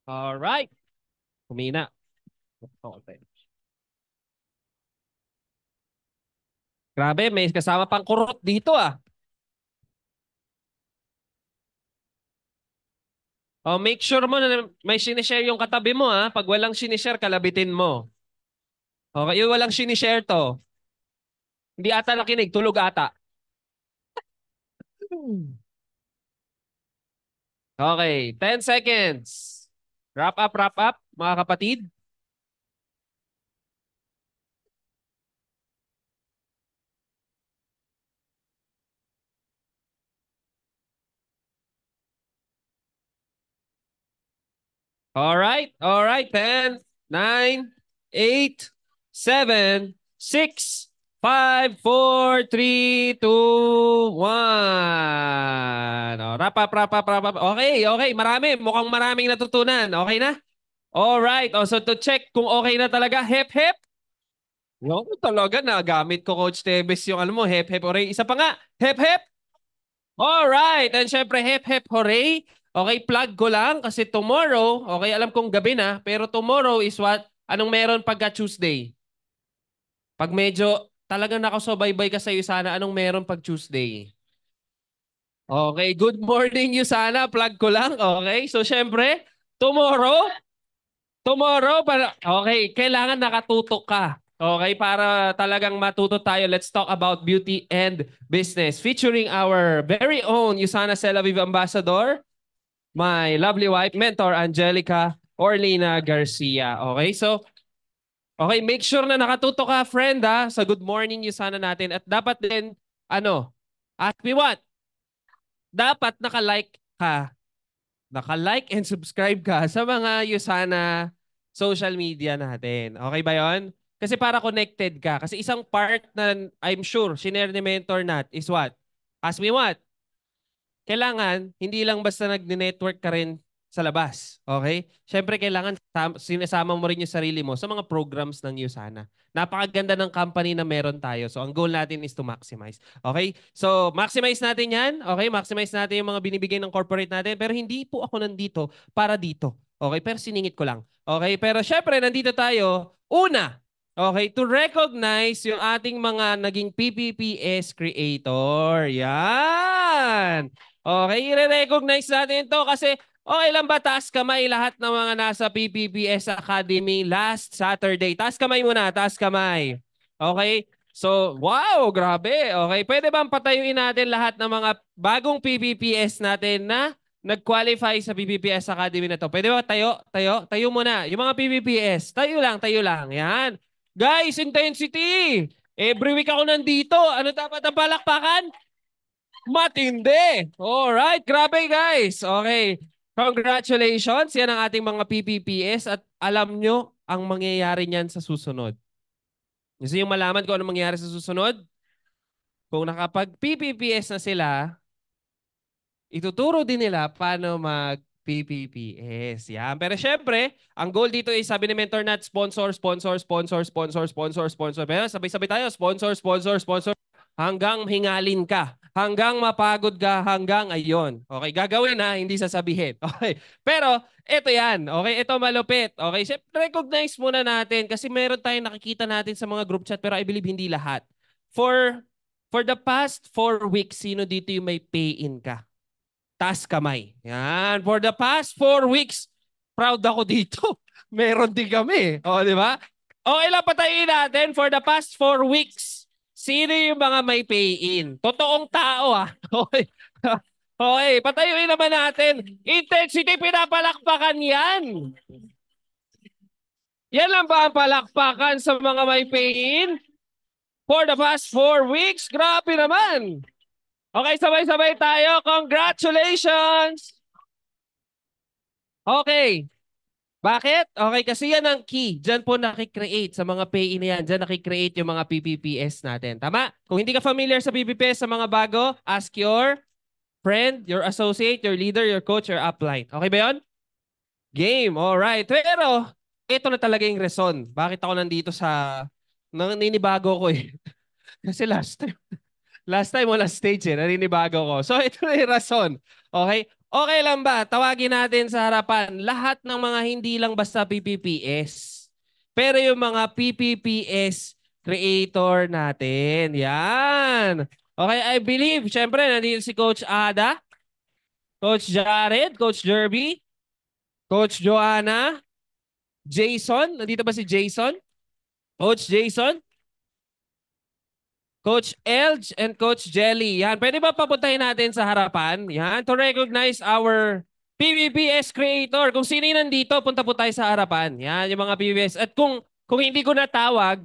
Alright. Humina. Okay. Grabe, may kasama pang kurot dito ah. Oh, make sure mo na may sinishare yung katabi mo ah. Pag walang sinishare, kalabitin mo. Okay, yung walang sinishare to. Hindi ata nakinig, tulog ata. Okay, 10 seconds. Wrap up, mga kapatid. All right. 10, 9, 8, 7, 6, 5, 4, 3, 2, 1. Oh, wrap up. Okay. Mukhang maraming natutunan. Okay na? All right. Oh, so to check kung okay na talaga, hep hep. Yung talaga nagamit ko Coach Tebes yung ano mo, hep hep hooray. Isa pa nga, hep hep. All right. And syempre, hep hep hooray. Okay, plug ko lang kasi tomorrow, okay, alam kong gabi na, pero tomorrow is what? Anong meron pagka Tuesday? Pag medyo talagang nakasubaybay ka sa iyo sana, anong meron pag Tuesday? Okay, good morning you sana, plug ko lang. Okay, so syempre, tomorrow, para, okay, kailangan nakatutok ka. Okay, para talagang matuto tayo. Let's talk about beauty and business featuring our very own Usana Sela Viva Ambassador, my lovely wife, mentor, Angelica Orlina Garcia. Okay, so, okay, make sure na nakatuto ka, friend, ha, sa good morning yung sana natin. At dapat din, ask me what? Dapat naka-like and subscribe ka sa mga Usana social media natin. Okay ba yon? Kasi para connected ka. Kasi isang part na I'm sure sinare ni Mentor Nat is what? Ask me what? Kailangan, hindi lang basta nag-network ka rin sa labas. Okay? Siyempre, kailangan sinasama mo rin yung sarili mo sa mga programs ng USANA. Napakaganda ng company na meron tayo. So, ang goal natin is to maximize. Okay? So, maximize natin yan. Okay? Maximize natin yung mga binibigay ng corporate natin. Pero hindi po ako nandito para dito. Okay? Pero siningit ko lang. Okay? Pero syempre, nandito tayo. Una, okay, to recognize yung ating mga naging PPPS creator. Yan! Okay, i-recognize natin to kasi okay lang ba taas kamay lahat ng mga nasa PPPS Academy last Saturday? Taas kamay muna, taas kamay. Okay? So, wow, grabe. Okay, pwede bang patayuin natin lahat ng mga bagong PPPS natin na nag-qualify sa PPPS Academy na to? Pwede ba tayo muna. Yung mga PPPS, tayo lang. Yan. Guys, intensity. Every week ako nandito. Ano dapat ang palakpakan? Matindi. Alright, grabe guys. Okay. Congratulations. Yan ang ating mga PPPS at alam nyo ang mangyayari niyan sa susunod. Gusto nyo malaman kung ano mangyayari sa susunod? Kung nakapag-PPPS na sila, ituturo din nila paano mag-PPPS. Yan. Pero syempre, ang goal dito is sabi ni Mentor Nat, sponsor. Pero sabay-sabay tayo, sponsor. Hanggang hingalin ka. Hanggang mapagod ka. Hanggang ayon. Okay, gagawin na, hindi sasabihin. Okay. Pero, ito yan. Okay, ito malupit. Okay, recognize muna natin kasi meron tayong nakikita natin sa mga group chat pero I believe hindi lahat. For the past 4 weeks, sino dito yung may pay-in ka? Taas kamay. Yan. For the past 4 weeks, proud ako dito. Meron din kami. O, di ba? Okay lang, patayin natin. For the past 4 weeks, sino yung mga may pay-in? Totoong tao, ah. Okay. Okay, patayuin naman natin. Intensity, pinapalakpakan yan. Yan lang ba ang palakpakan sa mga may pay-in? For the past 4 weeks? Grabe naman. Okay, sabay-sabay tayo. Congratulations! Okay. Bakit? Okay, kasi yan ang key. Diyan po nakikreate sa mga pay-in na yan. Diyan nakikreate yung mga PPPS natin. Tama? Kung hindi ka familiar sa PPPS sa mga bago, ask your friend, your associate, your leader, your coach, your upline. Okay ba yun? Game. Alright. Pero, ito na talaga yung reason. Bakit ako nandito sa... Naninibago ko eh. Kasi last time wala stage eh. Naninibago ko. So, ito na yung rason. Okay? Okay lang ba? Tawagin natin sa harapan lahat ng mga hindi lang basta PPPS. Pero yung mga PPPS creator natin. Yan. Okay, I believe, syempre, nandito si Coach Ada, Coach Jared, Coach Jerby, Coach Joanna, Jason. Nandito ba si Jason? Coach Jason? Coach Elge and Coach Jelly. Yan. Pwede ba papuntahin natin sa harapan? Yan. To recognize our PVPS creator. Kung sino yung nandito, punta po tayo sa harapan. Yan, yung mga PVPS. At kung hindi ko natawag,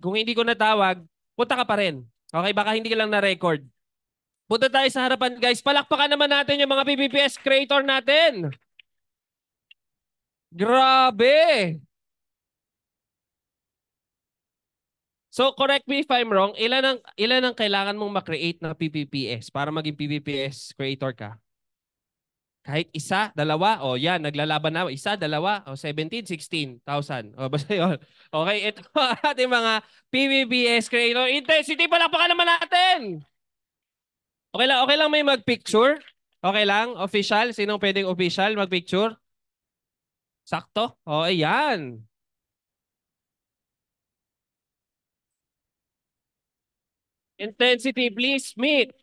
punta ka pa rin. Okay, baka hindi ka lang na-record. Punta tayo sa harapan, guys. Palakpakan naman natin yung mga PVPS creator natin. Grabe! So, correct me if I'm wrong, ilan ang kailangan mong ma-create na PPPS para maging PPPS creator ka? Kahit isa, dalawa, o yan, naglalaban na. Isa, dalawa, o 17, 16,000. O basta yun. Okay, ito ang ating mga PPPS creator. Intensity, palakpakan naman natin! Okay lang may mag-picture? Okay lang? Official? Sinong pwedeng official mag-picture? Sakto? O, ayan. Intensity, please meet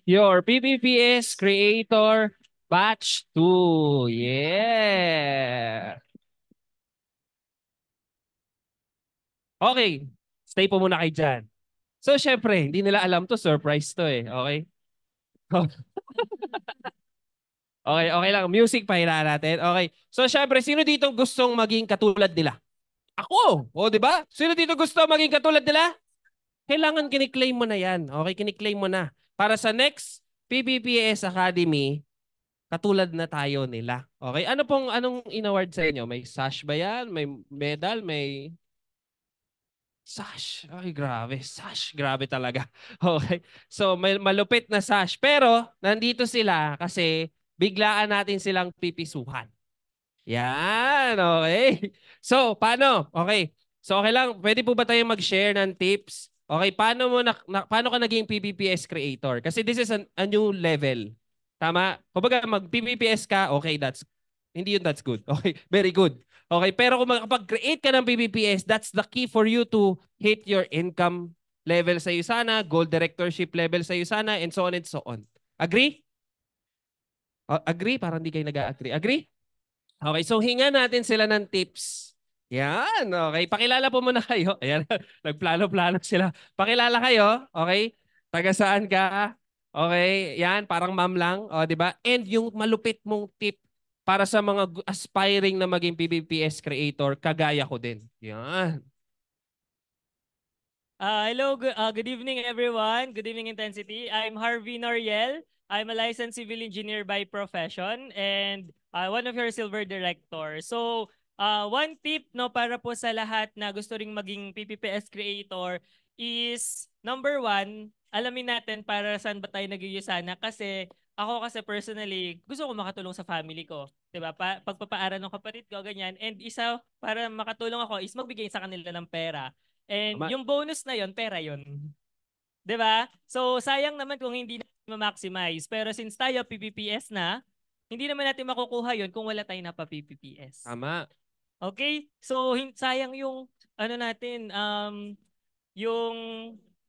your PPPS creator batch 2. Yeah. Okay. Stay po muna kayo dyan. So, syempre, hindi nila alam to. Surprise to eh. Okay? Okay lang. Music pa natin. Okay. So, syempre, sino dito gustong maging katulad nila? Ako! O, di ba? Sino dito gusto maging katulad nila? Kailangan kiniklaim mo na yan. Okay, kiniklaim mo na. Para sa next PPPS Academy, katulad na tayo nila. Okay? Anong in-award sa inyo? May sash ba yan? May medal? May sash? Ay, grabe. Sash. Grabe talaga. Okay? So, may malupit na sash. Pero, nandito sila kasi biglaan natin silang pipisuhan. Yan. Okay. So, paano? Okay. So, okay lang. Pwede po ba tayong mag-share ng tips? Okay, paano ka naging PPPS creator? Kasi this is a new level. Tama? Kumbaga mag-PPPS ka, okay, hindi yun that's good. Okay, very good. Okay, pero kung makapag-create ka ng PPPS, that's the key for you to hit your income level sa iyo sana, gold directorship level sa iyo sana, and so on and so on. Agree? Agree? Parang hindi kayo nag-agree. Agree? Okay, so hinga natin sila ng tips. Yan, okay. Pakilala po muna kayo. Ayan, nagplano-plano sila. Pakilala kayo, okay? Taga saan ka? Okay, yan, parang ma'am lang, o, di ba? And yung malupit mong tip para sa mga aspiring na maging PPPS creator, kagaya ko din. Yan. Hello, good evening everyone. Good evening Intensity. I'm Harvey Noriel. I'm a licensed civil engineer by profession and one of your silver directors. So, one tip no para po sa lahat na gusto ring maging PPPS creator is number one, alamin natin para saan ba tayo nag-iusana kasi ako kasi personally gusto ko makatulong sa family ko. 'Di ba? Pagpapaaral ng kapatid ko ganyan and isa para makatulong ako is magbigay sa kanila ng pera. And Tama. yung bonus na yon pera yon. 'Di ba? So sayang naman kung hindi natin ma-maximize. Pero since tayo PPPS na, hindi naman natin makukuha yon kung wala tayong napa-PPPS. Tama. Okay? So sayang yung ano natin yung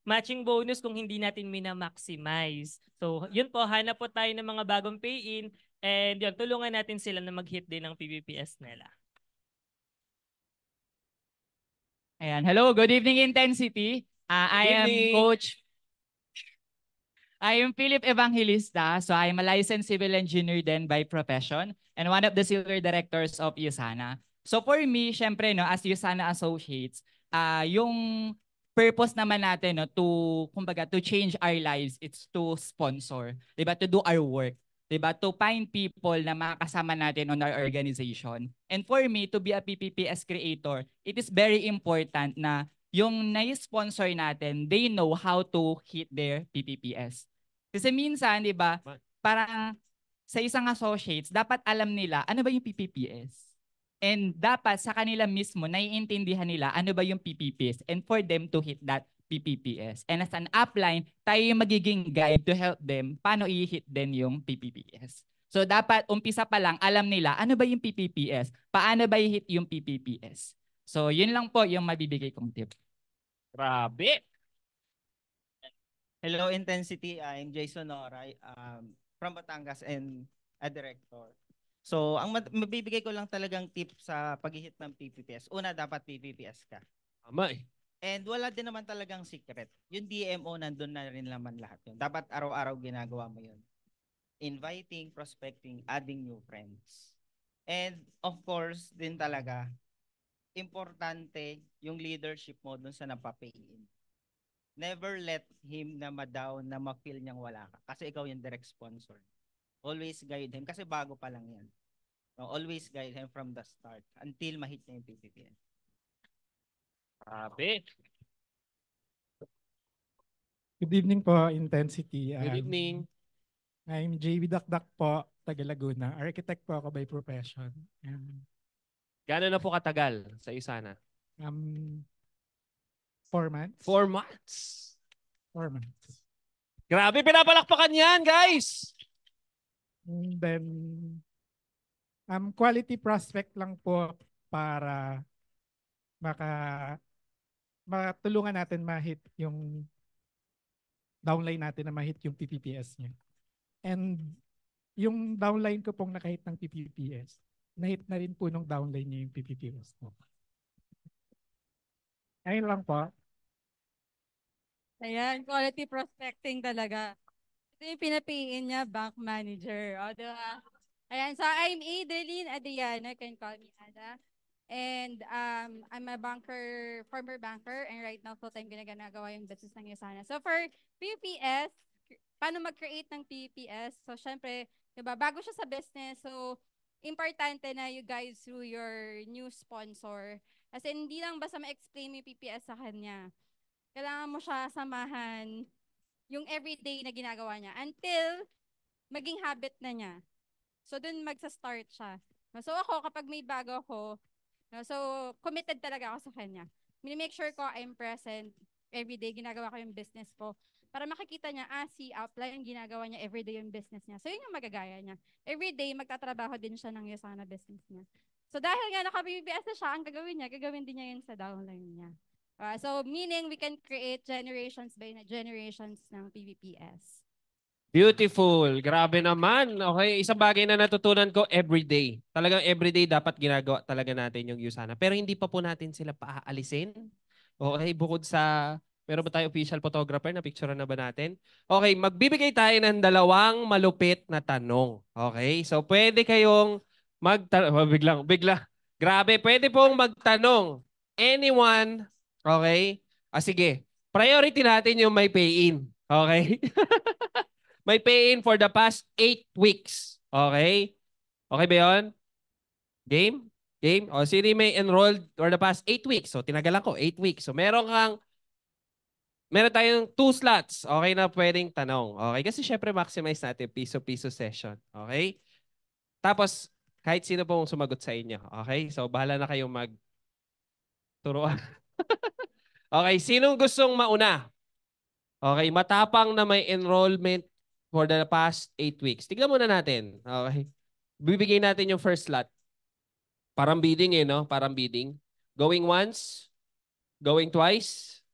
matching bonus kung hindi natin mina-maximize. So yun po, hanap po tayo ng mga bagong pay-in and yun, tulungan natin sila na mag-hit din ng PPPS nila. Ayan. Hello, good evening Intensity. I am Coach. I am Philip Evangelista. So I am a licensed civil engineer then by profession and one of the silver directors of USANA. So for me, syempre, no, as USANA Associates, yung purpose naman natin no, to change our lives, it's to sponsor, 'di ba? To do our work, 'di ba? To find people na makakasama natin on our organization. And for me to be a PPPS creator, it is very important na yung na-sponsor natin, they know how to hit their PPPS. Kasi minsan, 'di ba? Parang sa isang associates, dapat alam nila ano ba yung PPPS. And dapat sa kanila mismo, naiintindihan nila ano ba yung PPPS and for them to hit that PPPS. And as an upline, tayo yung magiging guide to help them paano i-hit din yung PPPS. So dapat umpisa pa lang, alam nila ano ba yung PPPS, paano ba i-hit yung PPPS. So yun lang po yung mabibigay kong tip. Grabe. Hello, Intensity. I'm Jason Noray from Batangas and a director. So, ang mabibigay ko lang talagang tip sa pag-hit ng PPPS. Una, dapat PPPS ka. Tama eh. And wala din naman talagang secret. Yung DMO, nandun na rin naman lahat yun. Dapat araw-araw ginagawa mo yun. Inviting, prospecting, adding new friends. And of course, din talaga, importante yung leadership mo dun sa napapay-in. Never let him na ma-down, na ma-feel niyang wala ka. Kasi ikaw yung direct sponsor. Always guide him. Kasi bago pa lang yan. No, always guide him from the start until ma-hit niya yung PPPS. Grabe. Good evening po, Intensity. Good evening. I'm JB Dakdak po, taga Laguna. Architect po ako by profession. Gano'n na po katagal sa Usana? 4 months. 4 months. 4 months. Grabe, pinapalakpakan yan, guys! And then, quality prospect lang po para matulungan natin ma-hit yung downline natin na ma-hit yung PPPS niya. And yung downline ko pong nakahit ng PPPS, na-hit na rin po nung downline niya yung PPPS mo. Ayun lang po. Ayan, quality prospecting talaga. Ito yung pinapiin niya, bank manager. O, diba? Ayan, so I'm Adeline Adriana, can call me Ada. And I'm a former banker, and right now full-time ginagawa yung business ng Usana. So for PPS, paano mag-create ng PPS? So syempre, diba, bago siya sa business, so importante na you guys through your new sponsor. Kasi hindi lang basta ma-explain mo yung PPS sa kanya. Kailangan mo siya samahan yung everyday na ginagawa niya until maging habit na niya. So, dun magsa-start siya. So, ako, kapag may bago ako, so, committed talaga ako sa kanya. Make sure ko I'm present everyday, ginagawa ko yung business ko. Para makikita niya, si upline, ginagawa niya everyday yung business niya. So, yun yung magagaya niya. Everyday, magtatrabaho din siya ng Usana business niya. So, dahil nga naka-PPS na siya, ang gagawin din niya yun sa downline niya. So, meaning we can create generations by generations ng PPPS. Beautiful. Grabe naman. Okay, isang bagay na natutunan ko, everyday. Talagang everyday dapat ginagawa talaga natin yung Usana. Pero hindi pa po natin sila paaalisin. Okay, bukod sa, meron ba tayo official photographer na picture na ba natin? Okay, magbibigay tayo ng 2 malupit na tanong. Okay, so pwede kayong magtanong. Bigla. Grabe, pwede pong magtanong. Anyone. Okay? Sige. Priority natin yung may pay-in. Okay? May pay-in for the past 8 weeks. Okay? Okay ba yun? Game? Game? O, sino may enrolled for the past 8 weeks? So, tinagalan ko, 8 weeks. So, meron tayong 2 slots. Okay na pwedeng tanong. Okay? Kasi syempre maximize natin piso-piso session. Okay? Tapos, kahit sino pong sumagot sa inyo. Okay? So, bahala na kayong turuan. Okay, sinong gustong mauna? Okay, matapang na may enrollment for the past 8 weeks. Tignan muna natin. Okay. Bibigay natin yung first slot. Parang bidding no? Parang bidding. Going once? Going twice?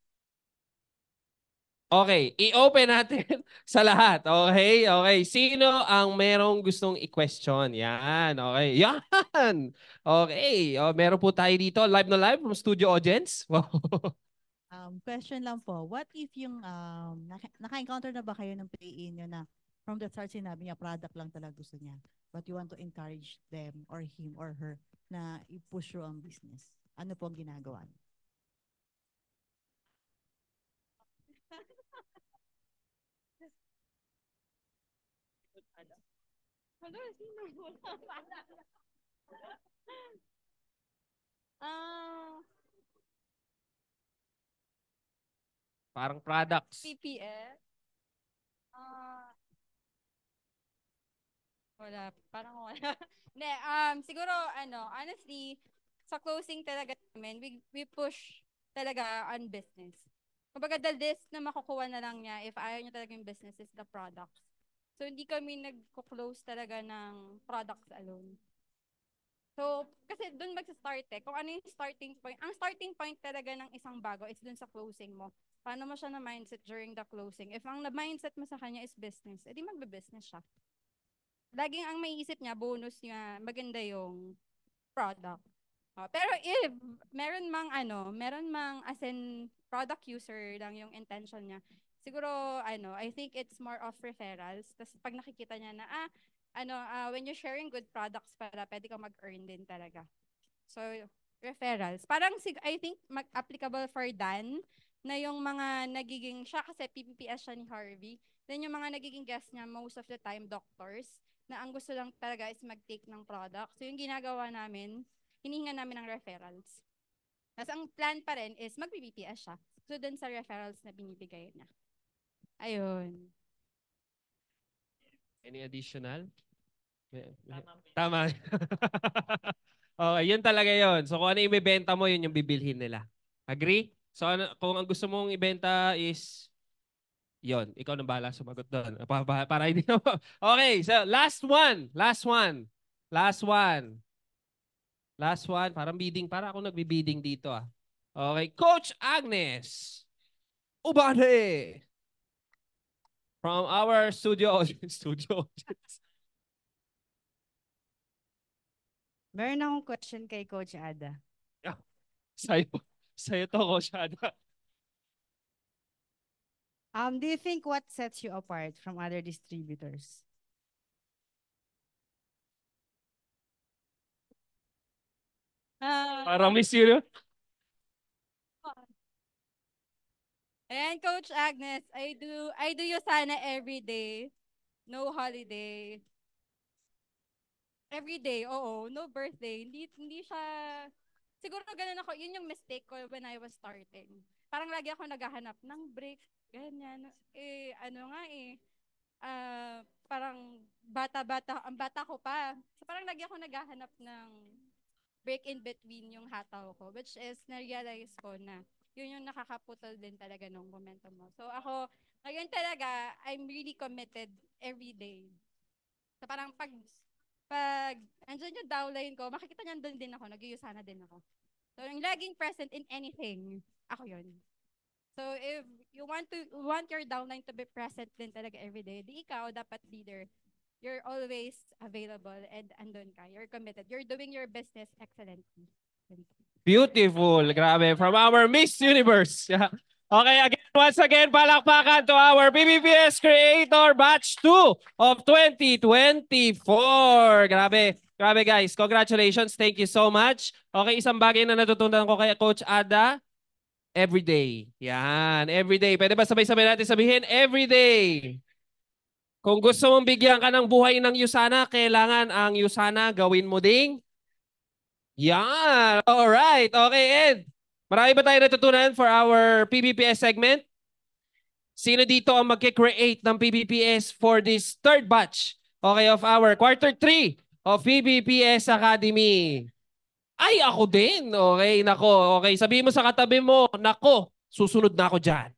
Okay, i-open natin sa lahat. Okay, okay. Sino ang merong gustong i-question? Yan, okay. Yan! Okay, meron po tayo dito. Live na live from studio audience. Wow. Question lang po, what if yung naka-encounter na ba kayo ng pay-in nyo na from the start sinabi niya product lang talaga gusto niya, but you want to encourage them or him or her na i-push through ang business? Ano po ang ginagawa niyo? Ano, sino? Wala maalala. Ah, Parang products. PPS. Ah, wala. Parang wala. Hindi, siguro, honestly, sa closing talaga namin, we push talaga on business. Kumbaga, the list na makukuha na lang niya if ayaw niya talaga yung business is the products. So, hindi kami nagko-close talaga ng products alone. So, kasi doon magsa-start eh. Kung ano yung starting point. Ang starting point talaga ng isang bago is doon sa closing mo. Paano mo siya na-mindset during the closing? If ang na-mindset mo sa kanya is business, edi magbe-business siya. Laging ang maiisip niya, bonus niya, maganda yung product. Pero if meron mang as in product user lang yung intention niya, siguro I think it's more of referrals. Tapos pag nakikita niya na when you're sharing good products pala, pwede kang mag-earn din talaga. So referrals. Parang I think applicable for Dan na yung mga nagiging siya kasi PPPS siya ni Harvey. Then yung mga nagiging guest niya most of the time doctors na ang gusto lang talaga is mag-take ng product. So yung ginagawa namin, hinihinga namin ng referrals. Tapos ang plan pa rin is mag-PPS siya. So dun sa referrals na binibigay niya. Ayun. Any additional? Tama. Okay, yun talaga yun. So kung ano yung ibebenta mo, yun yung bibilhin nila. Agree? So kung ang gusto mong ibenta is yon, ikaw na bahala sumagot doon. Para hindi na. Okay, so last one. Parang bidding. Para ako nagbi-bidding dito ah. Okay, Coach Agnes Ubade from our studio audience. Meron akong question kay Coach Ada. Sa'yo to, Coach Ada. Do you think what sets you apart from other distributors? Parang Miss Yun. And Coach Agnes, I do Yusana every day. No holiday. Every day, oo. No birthday. Hindi siya... Siguro ganun ako. Yun yung mistake ko when I was starting. Parang lagi ako naghahanap ng break. Ganyan. Parang ang bata ko pa. So parang lagi ako naghahanap ng break in between yung hataw ko. Which is, na-realize ko na yun yung nakakaputol din talaga ng momentum mo. So ako, ngayon talaga, I'm really committed every day. So parang pag andyan yung downline ko, makikita niyan doon din ako, nag-iusana din ako. So yung laging present in anything, ako yun. So if you want your downline to be present din talaga every day, di ikaw dapat leader. You're always available and andun ka. You're committed. You're doing your business excellently. Beautiful. Grabe. From our Miss Universe. Okay, once again, palakpakan to our PPPS Creator Batch 2 of 2024. Grabe. Grabe guys. Congratulations. Thank you so much. Okay, isang bagay na natutunan ko kay Coach Ada. Everyday. Yan. Everyday. Pwede ba sabay-sabay natin sabihin? Everyday. Kung gusto mong bigyan ka ng buhay ng Yusana, kailangan ang Yusana gawin mo ding. Yan. Alright. Okay, Ed. Marami ba tayo natutunan for our PBPS segment? Sino dito ang mag-create ng PBPS for this third batch? Okay, of our quarter 3 of PBPS Academy. Ay, ako din. Okay, nako. Okay, sabihin mo sa katabi mo, nako, susunod na ako dyan.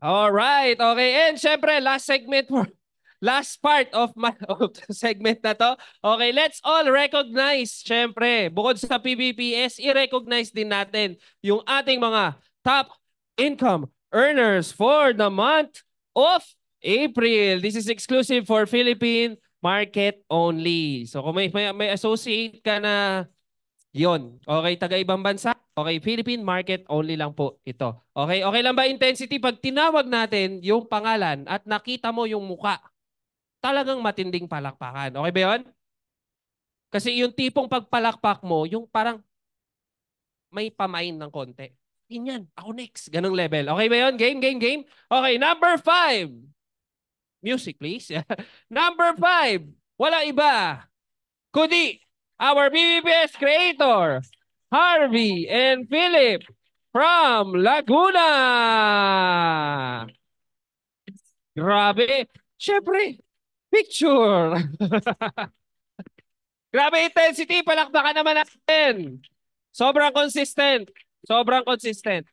Alright, okay. And syempre, last part of my segment na to. Okay, let's all recognize, syempre, bukod sa PBPS, i-recognize din natin yung ating mga top income earners for the month of April. This is exclusive for Philippine market only. So kung may associate ka na yon, okay, taga-ibang bansa, okay, Philippine market only lang po ito. Okay, okay lang ba intensity pag tinawag natin yung pangalan at nakita mo yung muka? Talagang matinding palakpakan. Okay ba yun? Kasi yung tipong pagpalakpak mo, yung parang may pamain ng konti. Yan, ako next. Ganong level. Okay ba yun? Game. Okay, number 5. Music, please. Number 5, wala iba kundi our BBPS creator, Harvey and Philip from Laguna. Grabe. Siyempre, picture. Grabe intensity. Palakpakan naman natin. Sobrang consistent. Sobrang consistent.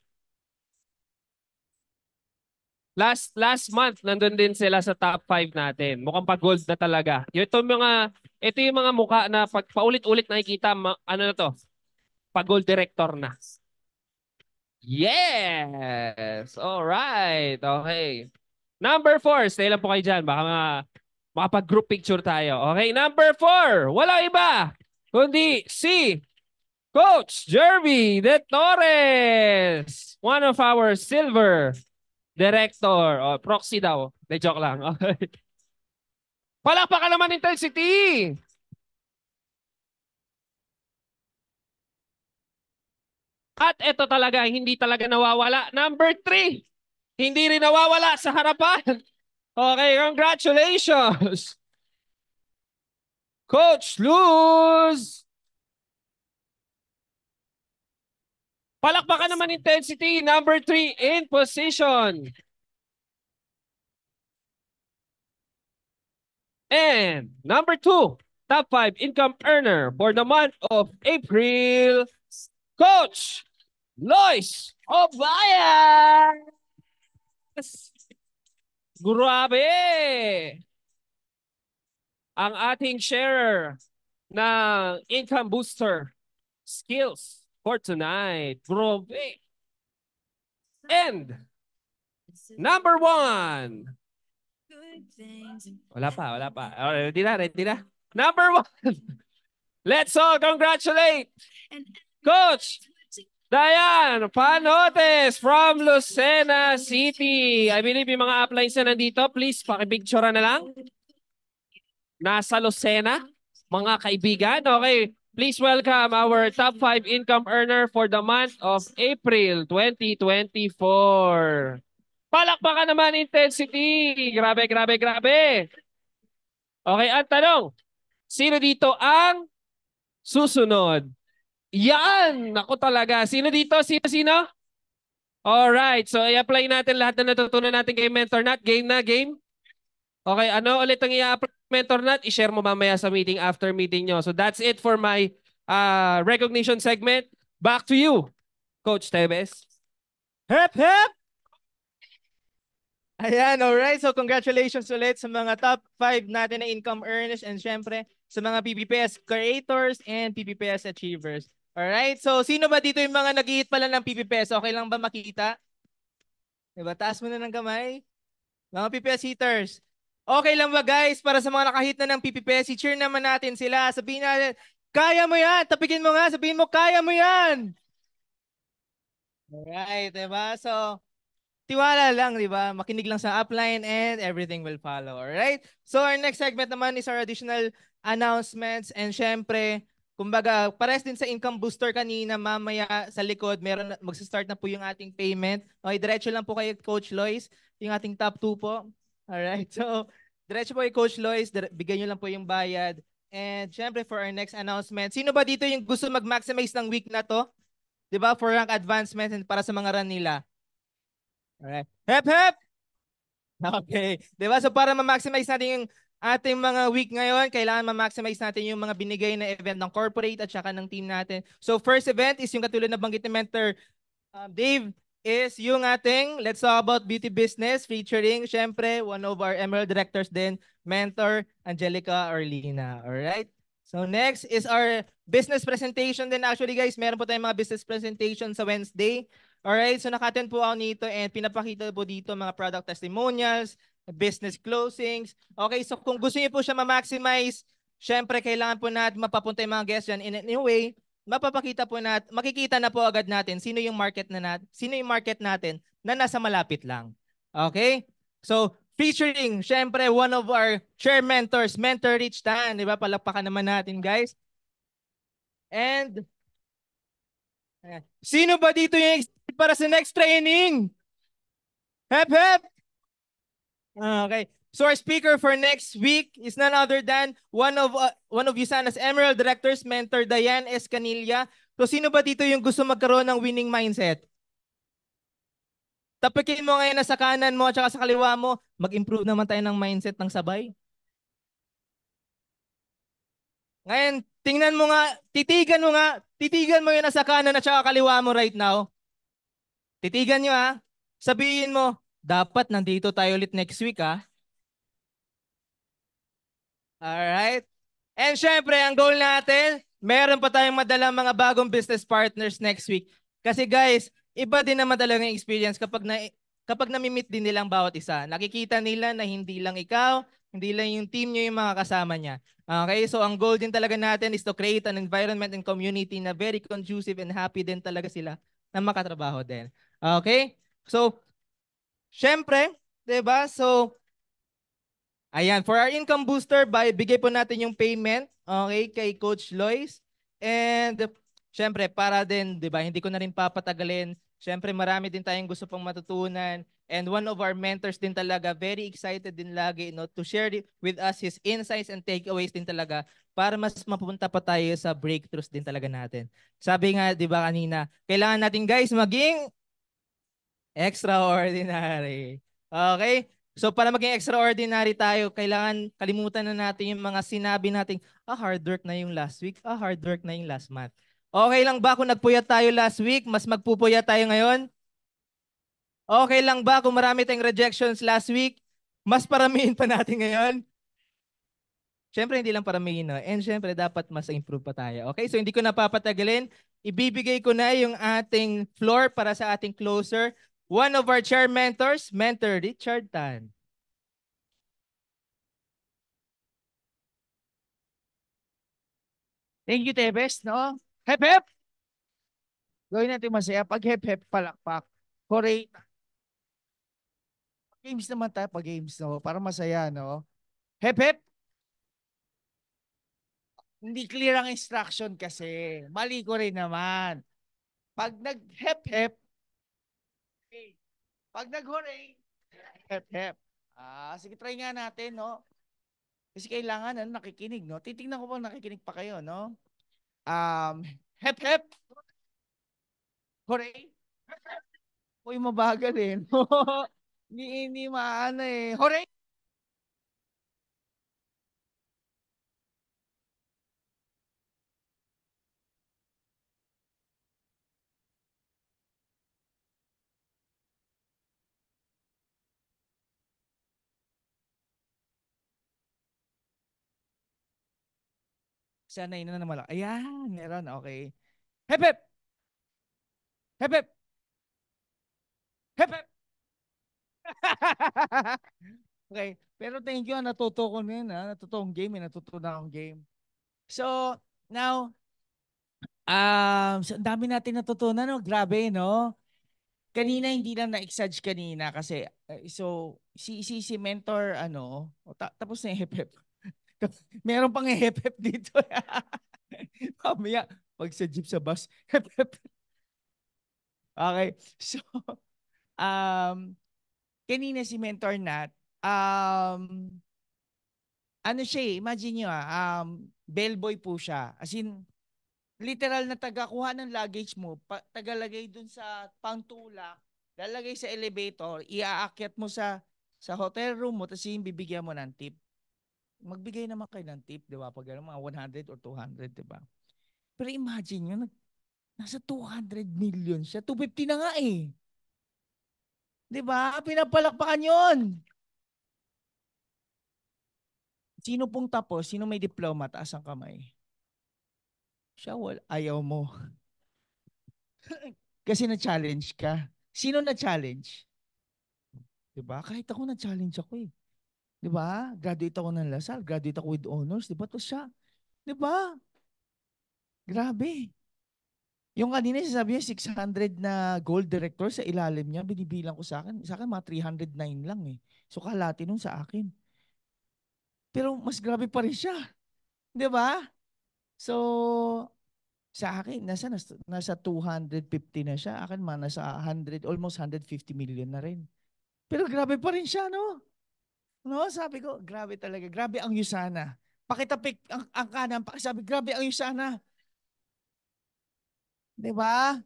Last month, nandun din sila sa top 5 natin. Mukhang pag-gold na talaga. Ito yung mga mukha na pag paulit-ulit nakikita, ano na to? Pag-gold director na. Yes! Alright. Okay. Number 4. Stay lang po kayo dyan. Baka makapag-group picture tayo. Okay. Number 4. Wala iba kundi si Coach Jervy De Torres. One of our silver director. O, proxy daw. De joke lang. Okay. Palakpakan naman intensity. At ito talaga, hindi talaga nawawala. Number 3. Hindi rin nawawala sa harapan. Okay, congratulations. Coach Luz. Palakpakan naman intensity. Number 3 in position. And number 2, top 5 income earner for the month of April, Coach Lois Obayan. Grabe! Ang ating sharer ng income booster skills for tonight. Grabe! And number 1. Wala pa. Ready na. Number 1. Let's all congratulate Coach Diane Panotes from Lucena City. I believe yung mga uplines na nandito, please pakipicture na lang. Nasa Lucena, mga kaibigan. Okay, please welcome our top 5 income earner for the month of April 2024. Palakpakan naman intensity. Grabe. Okay, ang tanong, sino dito ang susunod? Yan! Ako talaga. Sino dito? Sino? Alright. So, i-apply natin lahat na natutunan natin kay Mentor Nat. Game na, game? Okay, ano ulit ang i-apply Mentor Nat? I-share mo mamaya sa meeting after meeting nyo. So, that's it for my recognition segment. Back to you, Coach Tebes. Hep! Ayan, alright. So, congratulations ulit sa mga top 5 natin na income earners and syempre sa mga PPPS creators and PPPS achievers. Alright, so sino ba dito yung mga nag-i-hit pala ng PPPS? Okay lang ba makita? Diba? Taas mo na ng kamay. Mga PPPS hitters. Okay lang ba guys? Para sa mga nakahit na ng PPPS, cheer naman natin sila. Sabihin natin, kaya mo yan. Tapikin mo nga. Sabihin mo, kaya mo yan. Alright, diba? So, tiwala lang, diba? Makinig lang sa upline and everything will follow. Alright? So, our next segment naman is our additional announcements and syempre, kumbaga, pares din sa income booster kanina, mamaya sa likod, magsa-start na po yung ating payment. Okay, diretso lang po kay Coach Lois, yung ating top 2 po. Alright, so, diretso po kay Coach Lois, bigyan nyo lang po yung bayad. And syempre, for our next announcement, sino ba dito yung gusto mag-maximize ng week na to? Diba? For rank advancement and para sa mga run nila. Alright. Hep! Okay. Diba? So, para ma-maximize natin yung ating mga week ngayon, kailangan ma-maximize natin yung mga binigay na event ng corporate at saka ng team natin. So first event is yung katulad na banggit ni Mentor Dave, is yung ating Let's Talk About Beauty Business featuring syempre one of our Emerald directors din, Mentor Angelica Orlina. Alright? So next is our business presentation din. Actually guys, meron po tayong mga business presentation sa Wednesday. Alright? So naka-attend po ako nito and pinapakita po dito mga product testimonials, business closings. Okay, so kung gusto niyo po siya ma-maximize, syempre kailangan po natin mapapunta yung mga guests dyan. In a way, mapapakita po natin, makikita na po agad natin sino yung market natin na nasa malapit lang. Okay? So, featuring, syempre, one of our chair mentors, Mentor Rich Tan. Diba? Palakpakan naman natin, guys. And, sino ba dito yung para sa next training? Hep! Okay. So our speaker for next week is none other than one of USANA's Emerald Directors, Mentor Diane Escanilla. So sino ba dito yung gusto magkaroon ng winning mindset? Tapikin mo ngayon na sa kanan mo at sa kaliwa mo, mag-improve naman tayo ng mindset ng sabay. Ngayon, tingnan mo nga, titigan mo yun na sa kanan at sa kaliwa mo right now. Titigan nyo ha. Sabihin mo, dapat nandito tayo ulit next week ha. Alright? And syempre, ang goal natin, meron pa tayong madalang mga bagong business partners next week. Kasi guys, iba din naman talaga yung experience kapag nami-meet din nilang bawat isa. Nakikita nila na hindi lang ikaw, hindi lang yung team nyo yung mga kasama niya. Okay, so ang goal din talaga natin is to create an environment and community na very conducive and happy din talaga sila na makatrabaho din. Okay? So, syempre, 'di ba? So, ayan, for our income booster, bigay po natin yung payment, okay, kay Coach Lois. And syempre, para din, 'di ba, hindi ko na rin papatagalin. Syempre, marami din tayong gusto pang matutunan. And one of our mentors din talaga, very excited din lagi, to share with us his insights and takeaways din talaga para mas mapunta pa tayo sa breakthroughs din talaga natin. Sabi nga, 'di ba kanina, kailangan natin guys maging extraordinary. Okay? So para maging extraordinary tayo, kailangan kalimutan na natin yung mga sinabi nating, hard work na yung last week, hard work na yung last month. Okay lang ba kung nagpuyat tayo last week, mas magpupuyat tayo ngayon? Okay lang ba kung marami tayong rejections last week, mas paramihin pa natin ngayon? Siyempre, hindi lang paramihin, no? And siyempre, dapat mas improve pa tayo. Okay, so hindi ko napapatagalin. Ibibigay ko na yung ating floor para sa ating closer. One of our chair mentors, Mentor Richard Tan. Thank you, Tebes, no? Hep, hep! Gawin natin masaya. Pag hep, hep, palakpak. Hooray! Games naman tayo pag games, no? Para masaya, no? Hep, hep! Hindi clear ang instruction kasi. Mali ko rin naman. Pag nag-hep, hep, okay. Pag nag-hooray, hep, hep. Sige, try nga natin, no? Kasi kailangan, nakikinig, no? Titingnan ko pa nakikinig pa kayo, no? Hep, hep! Hooray! Uy, mabagal eh. Hindi maano eh. Hooray! Sana yun na naman. Ayan, meron. Okay. Hep, hep! Hep, hep! Hep, hep! Okay. Pero thank you. Natuto ko na yun. Natuto akong game. Natuto na akong game. So, now, so, ang dami natin natutunan. No? Grabe, no? Kanina, hindi lang na-exage kanina kasi, si mentor, tapos na yung hep-hep. Meron pang hep-hep dito. Mamaya, pag sa jeep sa bus, hep-hep. Okay. So, kanina si Mentor Nat, ano siya imagine nyo bellboy po siya. As in, literal na tagakuha ng luggage mo, tagalagay dun sa pangtulak, lalagay sa elevator, iaakyat mo sa hotel room mo, tapos yung bibigyan mo ng tip. Magbigay naman kayo ng tip, di ba? Pag mga 100 or 200, di ba? Pero imagine nyo, nasa 200 million siya. 250 na nga eh. Di ba? Pinapalakpakan yun. Sino pong tapos? Sino may diploma? Taas ang kamay. Siya, ayaw mo. Kasi na-challenge ka. Sino na-challenge? Diba? Kahit ako na-challenge ako eh. Diba? Graduate ako ng Lasal. Graduate ako with honors. Diba? Tapos siya. Diba? Grabe. Yung kanina sasabi niya 600 na gold director sa ilalim niya. Binibilang ko sa akin. Sa akin mga 309 lang eh. So kalati nun sa akin. Pero mas grabe pa rin siya. Diba? So, sa akin, nasa 250 na siya. Akin nasa 100, almost 150 million na rin. Pero grabe pa rin siya, no? No, sabi ko, grabe talaga. Grabe ang Yusana. Pakitapik ang kanan, pakisabi, grabe ang Yusana. 'Di ba?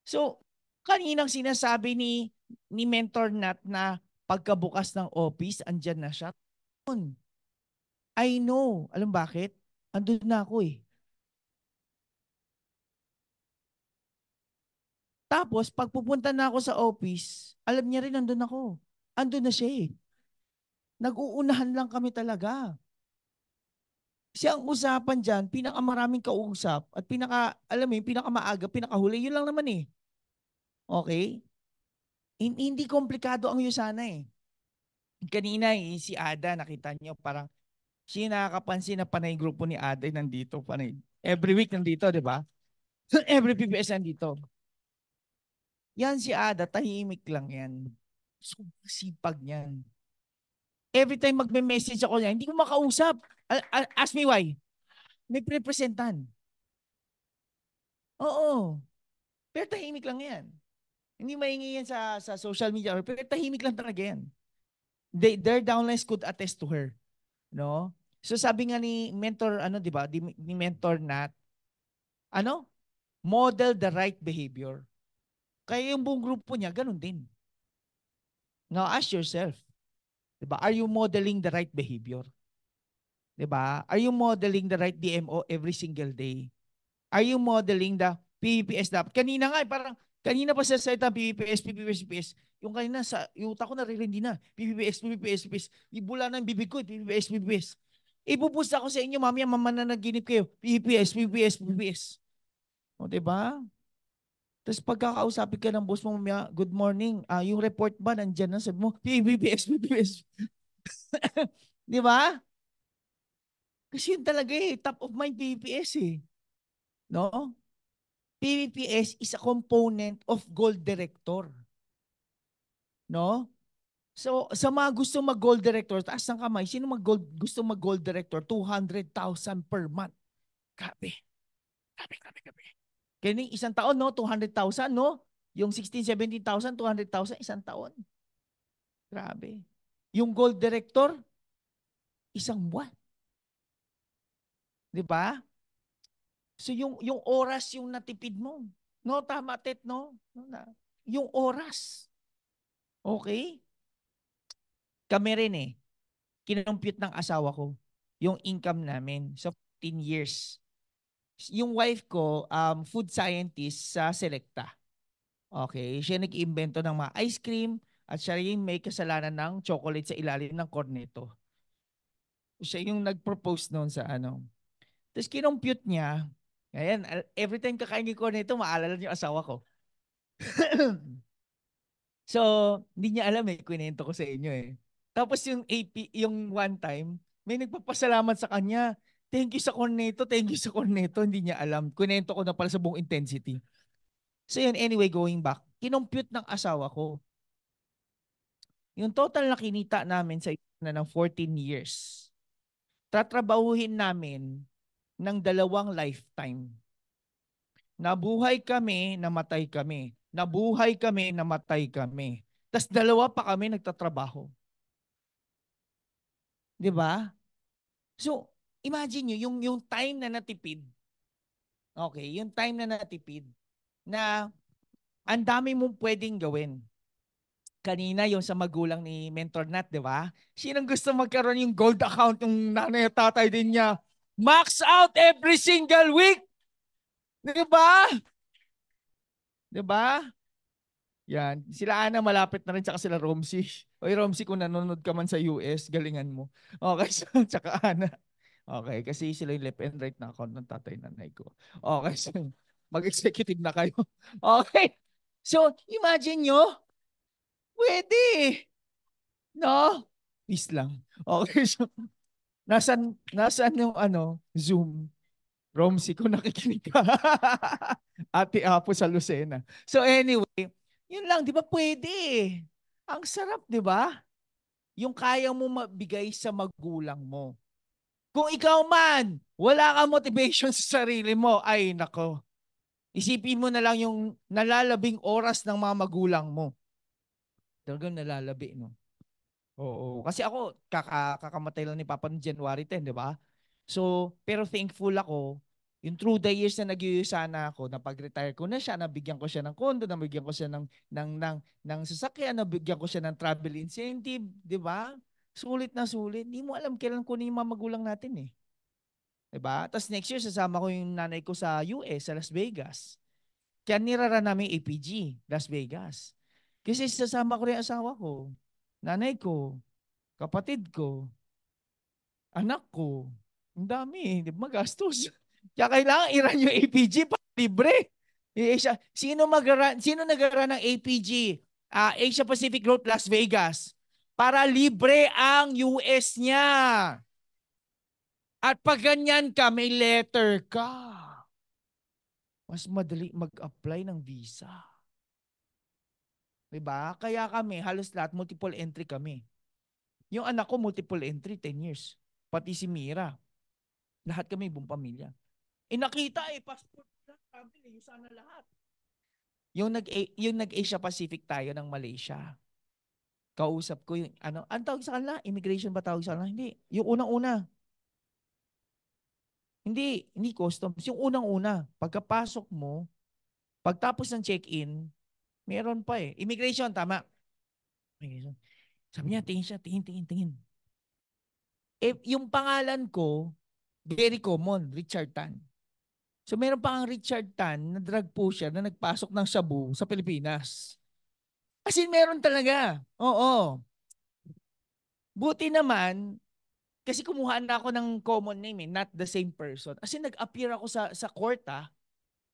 So, kaninang sinasabi ni Mentor Nat na pagkabukas ng office, andyan na siya. I know. Alam bakit? Andun na ako eh. Tapos, pag pupunta na ako sa office, alam niya rin andun ako. Andun na siya eh. Nag-uunahan lang kami talaga. Kasi ang usapan dyan, pinakamaraming kausap at alam mo yun, pinakamaaga, pinakahuli, yun lang naman eh. Okay? Hindi komplikado ang Yusana eh. Kanina eh, si Ada, nakita niyo, parang siya nakakapansin na panay grupo ni Ada nandito. Panay. Every week nandito, di ba? Every PPS nandito. Yan si Ada, tahimik lang yan. Sobrang sipag niyan. Every time magme-message ako niya, hindi ko makausap. Ask me why. May representan. Oo. Pero tahimik lang yan. Hindi maingay yan sa social media. Pero tahimik lang talaga yan. Their downlines could attest to her. No? So sabi nga ni Mentor, di ba? Ni Mentor Nat, model the right behavior. Kaya yung buong grupo niya, ganun din. Now, ask yourself, diba? Are you modeling the right behavior? Diba? Are you modeling the right DMO every single day? Are you modeling the PPS dapat? Kanina nga, kanina pa sa salita PPS. Yung kanina, yung utak ko naririndi na. PPS. Ibula na yung bibig ko, PPS. Ipupusta ako sa inyo, mamaya mananaginip kayo. PPS. O, diba? Tapos pagkakausapin ka ng boss mo, mamaya, good morning, yung report ba, nandyan na, sabi mo, PPS. Di ba? Kasi yun talaga eh, top of mind PPS eh. No? PPS is a component of Gold Director. No? So, sa mga gusto mag-Gold Director, taas ng kamay, sino gusto mag-Gold Director? 200,000 per month. Grabe. Kaya isang taon, no? 200,000, no? Yung 16, 17,000, 200,000, isang taon. Grabe. Yung Gold Director, isang buwan. Di ba? So yung oras yung natipid mo. No, tama, Tet, no? Yung oras. Okay? Kami rin eh. Kinompute ng asawa ko yung income namin. So, 15 years. Yung wife ko, food scientist sa Selecta. Okay? Siya nag-iimbento ng mga ice cream at siya yung may kasalanan ng chocolate sa ilalim ng cornetto. Siya yung nag-propose noon sa Tapos kinompute niya, ayan, every time kakain yung cornetto, maalala niyo asawa ko. So, hindi niya alam kwento ko sa inyo eh. Tapos yung yung one time, may nagpapasalamat sa kanya. Thank you sa cornetto, hindi niya alam. Kwento ko na pala sa buong intensity. So yun, anyway, going back, kinompute ng asawa ko. Yung total na kinita namin sa na ng 14 years, tatrabahuhin namin ng 2 lifetime. Nabuhay kami, namatay kami. Nabuhay kami, namatay kami. Tapos 2 pa kami nagtatrabaho. Di ba? So, imagine nyo, yung time na natipid, okay, yung time na natipid, na ang dami mong pwedeng gawin. Kanina yung sa magulang ni Mentor Nat, di ba? Sinong gusto magkaroon yung gold account yung nanay at tatay din niya? Max out every single week! Di ba? Di ba? Yan. Sila Ana malapit na rin, tsaka sila Romsy. Oy Romsy, kung nanonood ka man sa US, galingan mo. Okay, so, tsaka Ana. Okay, kasi sila yung left and right na account ng tatay nanay ko. Okay, so mag-executive na kayo. Okay. So, imagine nyo, pwede. No? Peace lang. Okay, so nasaan yung Zoom? Romsy, kung nakikinig ka. Ate Apo sa Lucena. So anyway, yun lang, di ba pwede? Ang sarap, di ba? Yung kaya mo mabigay sa magulang mo. Kung ikaw man, wala kang motivation sa sarili mo, ay nako. Isipin mo na lang yung nalalabing oras ng mga magulang mo. Talagang nalalabi, no? Oo. Kasi ako, kakamatay lang ni Papa noong January 10, di ba? So, pero thankful ako, yung through the years na nag-iusana ako, na pag-retire ko na siya, nabigyan ko siya ng kondo, nabigyan ko siya ng sasakyan, nabigyan ko siya ng travel incentive, di ba? Sulit na sulit. Hindi mo alam kailan kunin yung mga magulang natin eh. Di ba? Tapos next year, sasama ko yung nanay ko sa US, sa Las Vegas. Kaya nirara namin APG, Las Vegas. Kasi sasama ko rin ang asawa ko, nanay ko, kapatid ko, anak ko. Ang dami, di ba? Magastos. Kaya kailangan iran yung APG para libre. Sino nag-run ng APG? Asia Pacific Growth Las Vegas. Para libre ang US niya. At pag ganyan ka, may letter ka. Mas madali mag-apply ng visa. Diba? Kaya kami, halos lahat, multiple entry kami. Yung anak ko, multiple entry, 10 years. Pati si Mira. Lahat kami, buong pamilya. Nakita passport na, travel yung sana lahat. Yung nag-Asia Pacific tayo ng Malaysia. Kausap ko yung, ang tawag sa kanila? Immigration ba tawag sa kanila? Hindi. Yung unang-una. Hindi customs. Yung unang-una. Pagkapasok mo, pagtapos ng check-in, meron pa eh. Immigration, tama. Immigration. Sabi niya, tingin siya, tingin. Yung pangalan ko, very common, Richard Tan. So meron pa ang Richard Tan na drug pusher na nagpasok ng Cebu sa Pilipinas. As in, meron talaga. Oo. Buti naman, kasi kumuha na ako ng common name not the same person. As in, nag-appear ako sa court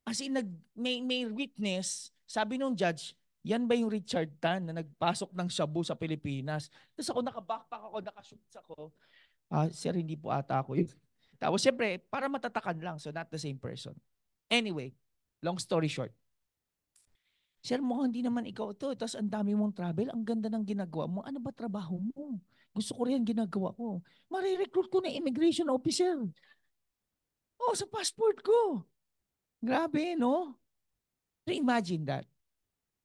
As in, may witness, sabi nung judge, yan ba yung Richard Tan na nagpasok ng Cebu sa Pilipinas? Tapos ako naka-backpack ako, naka-shoots ako. Sir, hindi po ata ako yun. Tapos syempre, para matatakan lang, so not the same person. Anyway, long story short. Sir, mukhang hindi naman ikaw ito. Tapos ang dami mong travel, ang ganda ng ginagawa mo. Ano ba trabaho mo? Gusto ko rin ginagawa ko. Marirecruit ko na immigration officer. Sa passport ko. Grabe, no? So imagine that.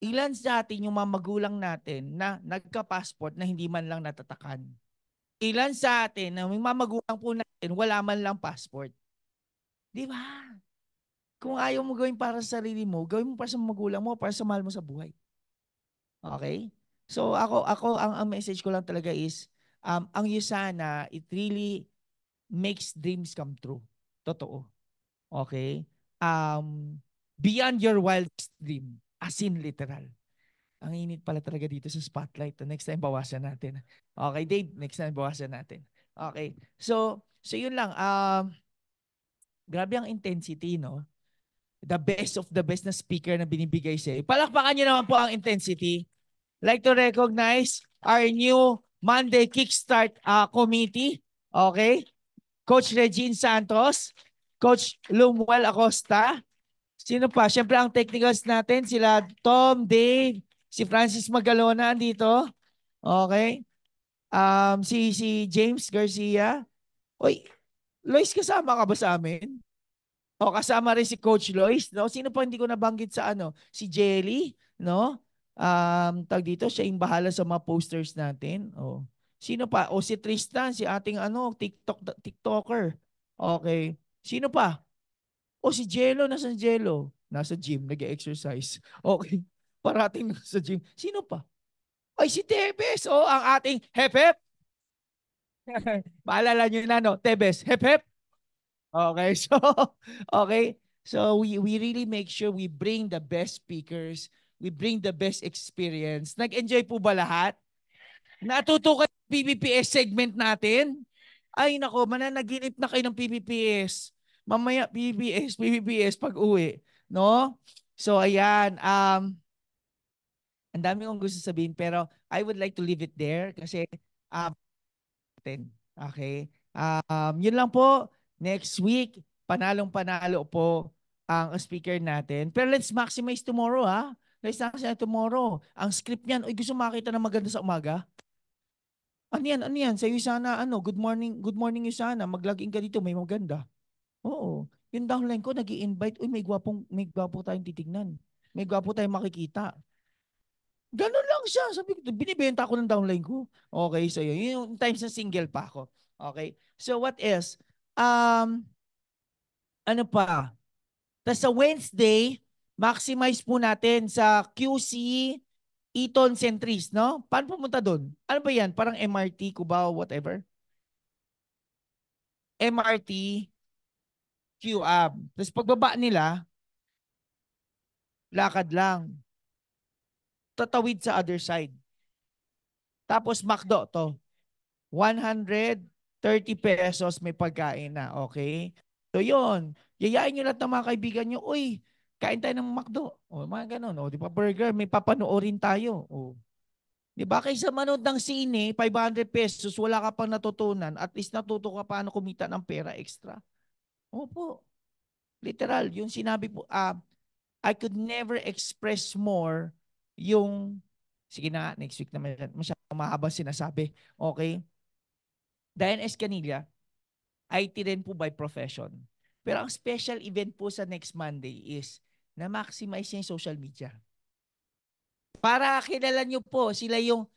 Ilan sa atin yung mga magulang natin na nagka-passport na hindi man lang natatakan? Ilan sa atin na may mga magulang po natin wala man lang passport? Di ba? Kung ayaw mo gawin para sa sarili mo, gawin mo para sa magulang mo, para sa mahal mo sa buhay. Okay? So ako ang message ko lang talaga is, ang USANA, it really makes dreams come true. Totoo. Okay? Beyond your wildest dream. As in literal. Ang init pala talaga dito sa spotlight. Next time, bawasan natin. Okay, Dave, next time, bawasan natin. Okay. So yun lang. Grabe ang intensity, no? The best of the best na speaker na binibigay sa'yo. Palakpakan nyo naman po ang intensity. Like to recognize our new Monday Kickstart Committee. Okay? Coach Regine Santos, Coach Lumuel Acosta. Sino pa? Siyempre ang technicals natin, sila Tom, Dave, si Francis Magalona dito. Okay? Si James Garcia. Oy, Lois, kasama ka ba sa amin? Kasama rin si Coach Lois, no? Sino pa hindi ko nabanggit sa Si Jelly, no? Tag dito, siya yung bahala sa mga posters natin. Sino pa? Si Tristan, si ating TikToker. Okay. Sino pa? Si Jello, nasa Jello? Nasa gym, nag-exercise. Okay. Parating nasa gym. Sino pa? Ay, si Tebes. Ang ating hep-hep. Maalala nyo na, no? Tebes, hep-hep. Okay. So we really make sure we bring the best speakers. We bring the best experience. Nag-enjoy po ba lahat? Natutukan PBPS segment natin? Ay, nako, mananaginip na kayo ng PBPS. Mamaya PBPS pag uwi, no? So ayan, ang dami kong gusto sabihin pero I would like to leave it there kasi okay? Yun lang po. Next week, panalong-panalo po ang speaker natin. Pero let's maximize tomorrow, ha? Let's maximize tomorrow. Ang script niyan, gusto makita na maganda sa umaga? Ano yan? Sa'yo sana, good morning you sana. Mag-login ka dito, may maganda. Oo. Yung downline ko, nag-i-invite, may gwapo tayong titignan. May gwapo tayong makikita. Ganun lang siya. Sabi ko, binibenta ko ng downline ko. Okay, so yun. Yung times na single pa ako. Okay. So what else? Ano pa? Tapos sa Wednesday, maximize po natin sa QC Eton Centris, no? Paano pumunta doon? Ano ba yan? Parang MRT, Cubao, whatever. MRT, QAB. Tapos pagbaba nila, lakad lang. Tatawid sa other side. Tapos McDo to. 130 pesos may pagkain na. Okay? So yun. Yayain nyo lahat ng mga kaibigan nyo. Uy, kain tayo ng McDo. O, mga ganun. O, di ba, burger, may papanoorin tayo. O. Di ba, kaysa manood ng sine, 500 pesos, wala ka pang natutunan, at least natuto ka paano kumita ng pera extra. Opo. Literal, yung sinabi po, I could never express more yung, sige na, next week naman, masyadong mahaba sinasabi. Okay? Diane Escanilla, IT rin po by profession. Pero ang special event po sa next Monday is na maximize niya yung social media. Para kilala nyo po, sila yung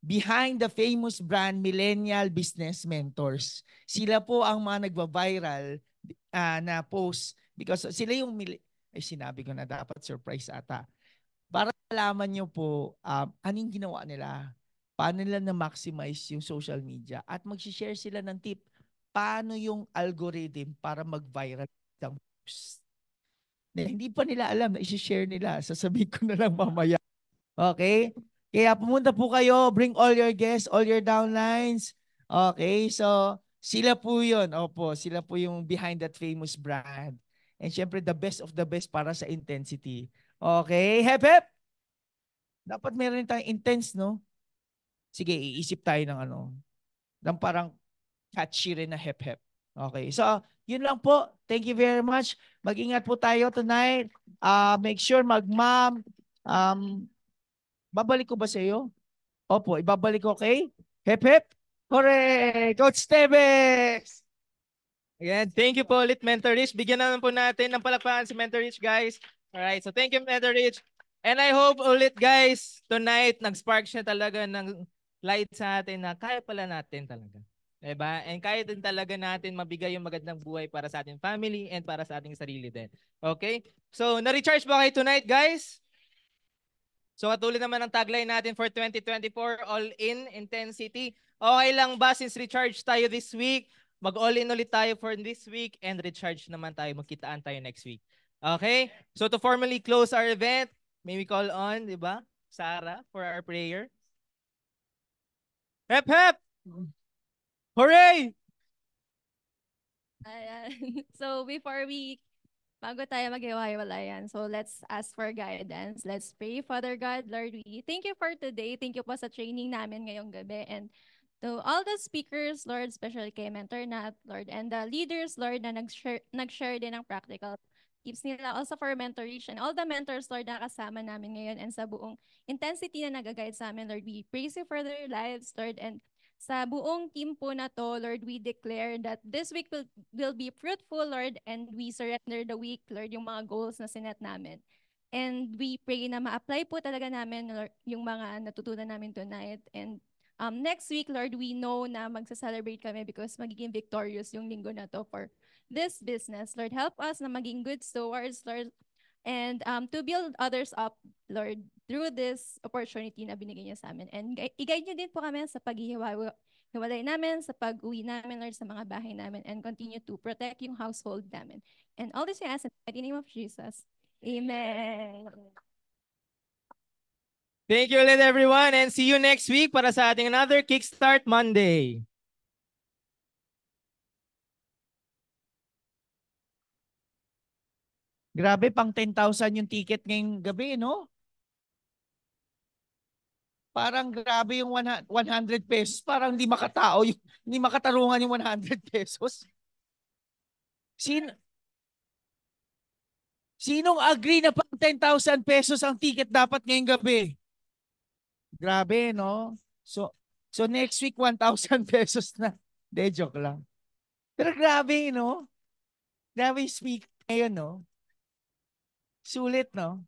behind the famous brand Millennial Business Mentors. Sila po ang mga nagba-viral na post because sila yung, sinabi ko na dapat surprise ata. Para malaman nyo po anong ginawa nila, paano nila na-maximize yung social media at mag-share sila ng tip paano yung algorithm para mag-viral ng post. Hindi pa nila alam na i-share nila. Sasabihin ko na lang mamaya. Okay? Kaya pumunta po kayo, bring all your guests, all your downlines. Okay? So, sila po yun. Opo, sila po yung behind that famous brand. And syempre, the best of the best para sa intensity. Okay? Hep, hep! Dapat meron tayong intense, no? Sige, iisip tayo ng ng parang catchy rin na hep, hep. Okay. So, yun lang po. Thank you very much. Mag-ingat po tayo tonight. Make sure mag-mom. Babalik ko ba sa iyo? Opo, ibabalik ko, okay? Hep, hep. Correct. Coach Tebes. Again, thank you po ulit, Mentor Rich. Bigyan naman po natin ng palakpakan si Mentor Rich, guys. Alright, so thank you, Mentor Rich. And I hope ulit, guys, tonight, nag-spark siya talaga ng light sa atin na kaya pala natin talaga. Diba? And kaya din talaga natin mabigay yung magandang buhay para sa ating family and para sa ating sarili din. Okay? So, na-recharge ba kayo tonight, guys? So, katulad naman ng tagline natin for 2024, all-in intensity. Okay lang ba since recharge tayo this week? Mag-all-in ulit tayo for this week and recharge naman tayo. Magkitaan tayo next week. Okay? So, to formally close our event, may we call on, di ba? Sarah, for our prayer. Hep, hep! Hooray! Ayan. So bago tayo maghiwa-hiwalayan, so let's ask for guidance. Let's pray. Father God, Lord, we thank you for today. Thank you po sa training namin ngayong gabi. And to all the speakers, Lord, especially kay Mentor Nat, Lord, and the leaders, Lord, na nag-share din ng practical tips nila. Also for Mentor Rich and all the mentors, Lord, na kasama namin ngayon and sa buong intensity na nag-guide sa amin, Lord, we praise you for their lives, Lord, and sa buong team po na to, Lord, we declare that this week will be fruitful, Lord, and we surrender the week, Lord, yung mga goals na sinet namin. And we pray na ma-apply po talaga namin, Lord, yung mga natutunan namin tonight. And next week, Lord, we know na magsa-celebrate kami because magiging victorious yung linggo na to for this business. Lord, help us na maging good stewards, Lord, and to build others up, Lord, through this opportunity na binigay niyo sa amin. And i-guide niyo din po kami sa paghihiwalay namin, sa pag-uwi namin, Lord, sa mga bahay namin, and continue to protect yung household namin. And all this we ask in the name of Jesus. Amen. Thank you ulit, everyone, and see you next week para sa ating another Kickstart Monday. Grabe, pang 10,000 yung ticket ngayong gabi, no? Parang grabe yung 100 pesos. Parang hindi makatao, hindi makatarungan yung 100 pesos. Sinong agree na pang 10,000 pesos ang ticket dapat ngayong gabi? Grabe, no? So next week, 1,000 pesos na. De, joke lang. Pero grabe, no? Grabe yung speak ngayon, no? Sulit, no?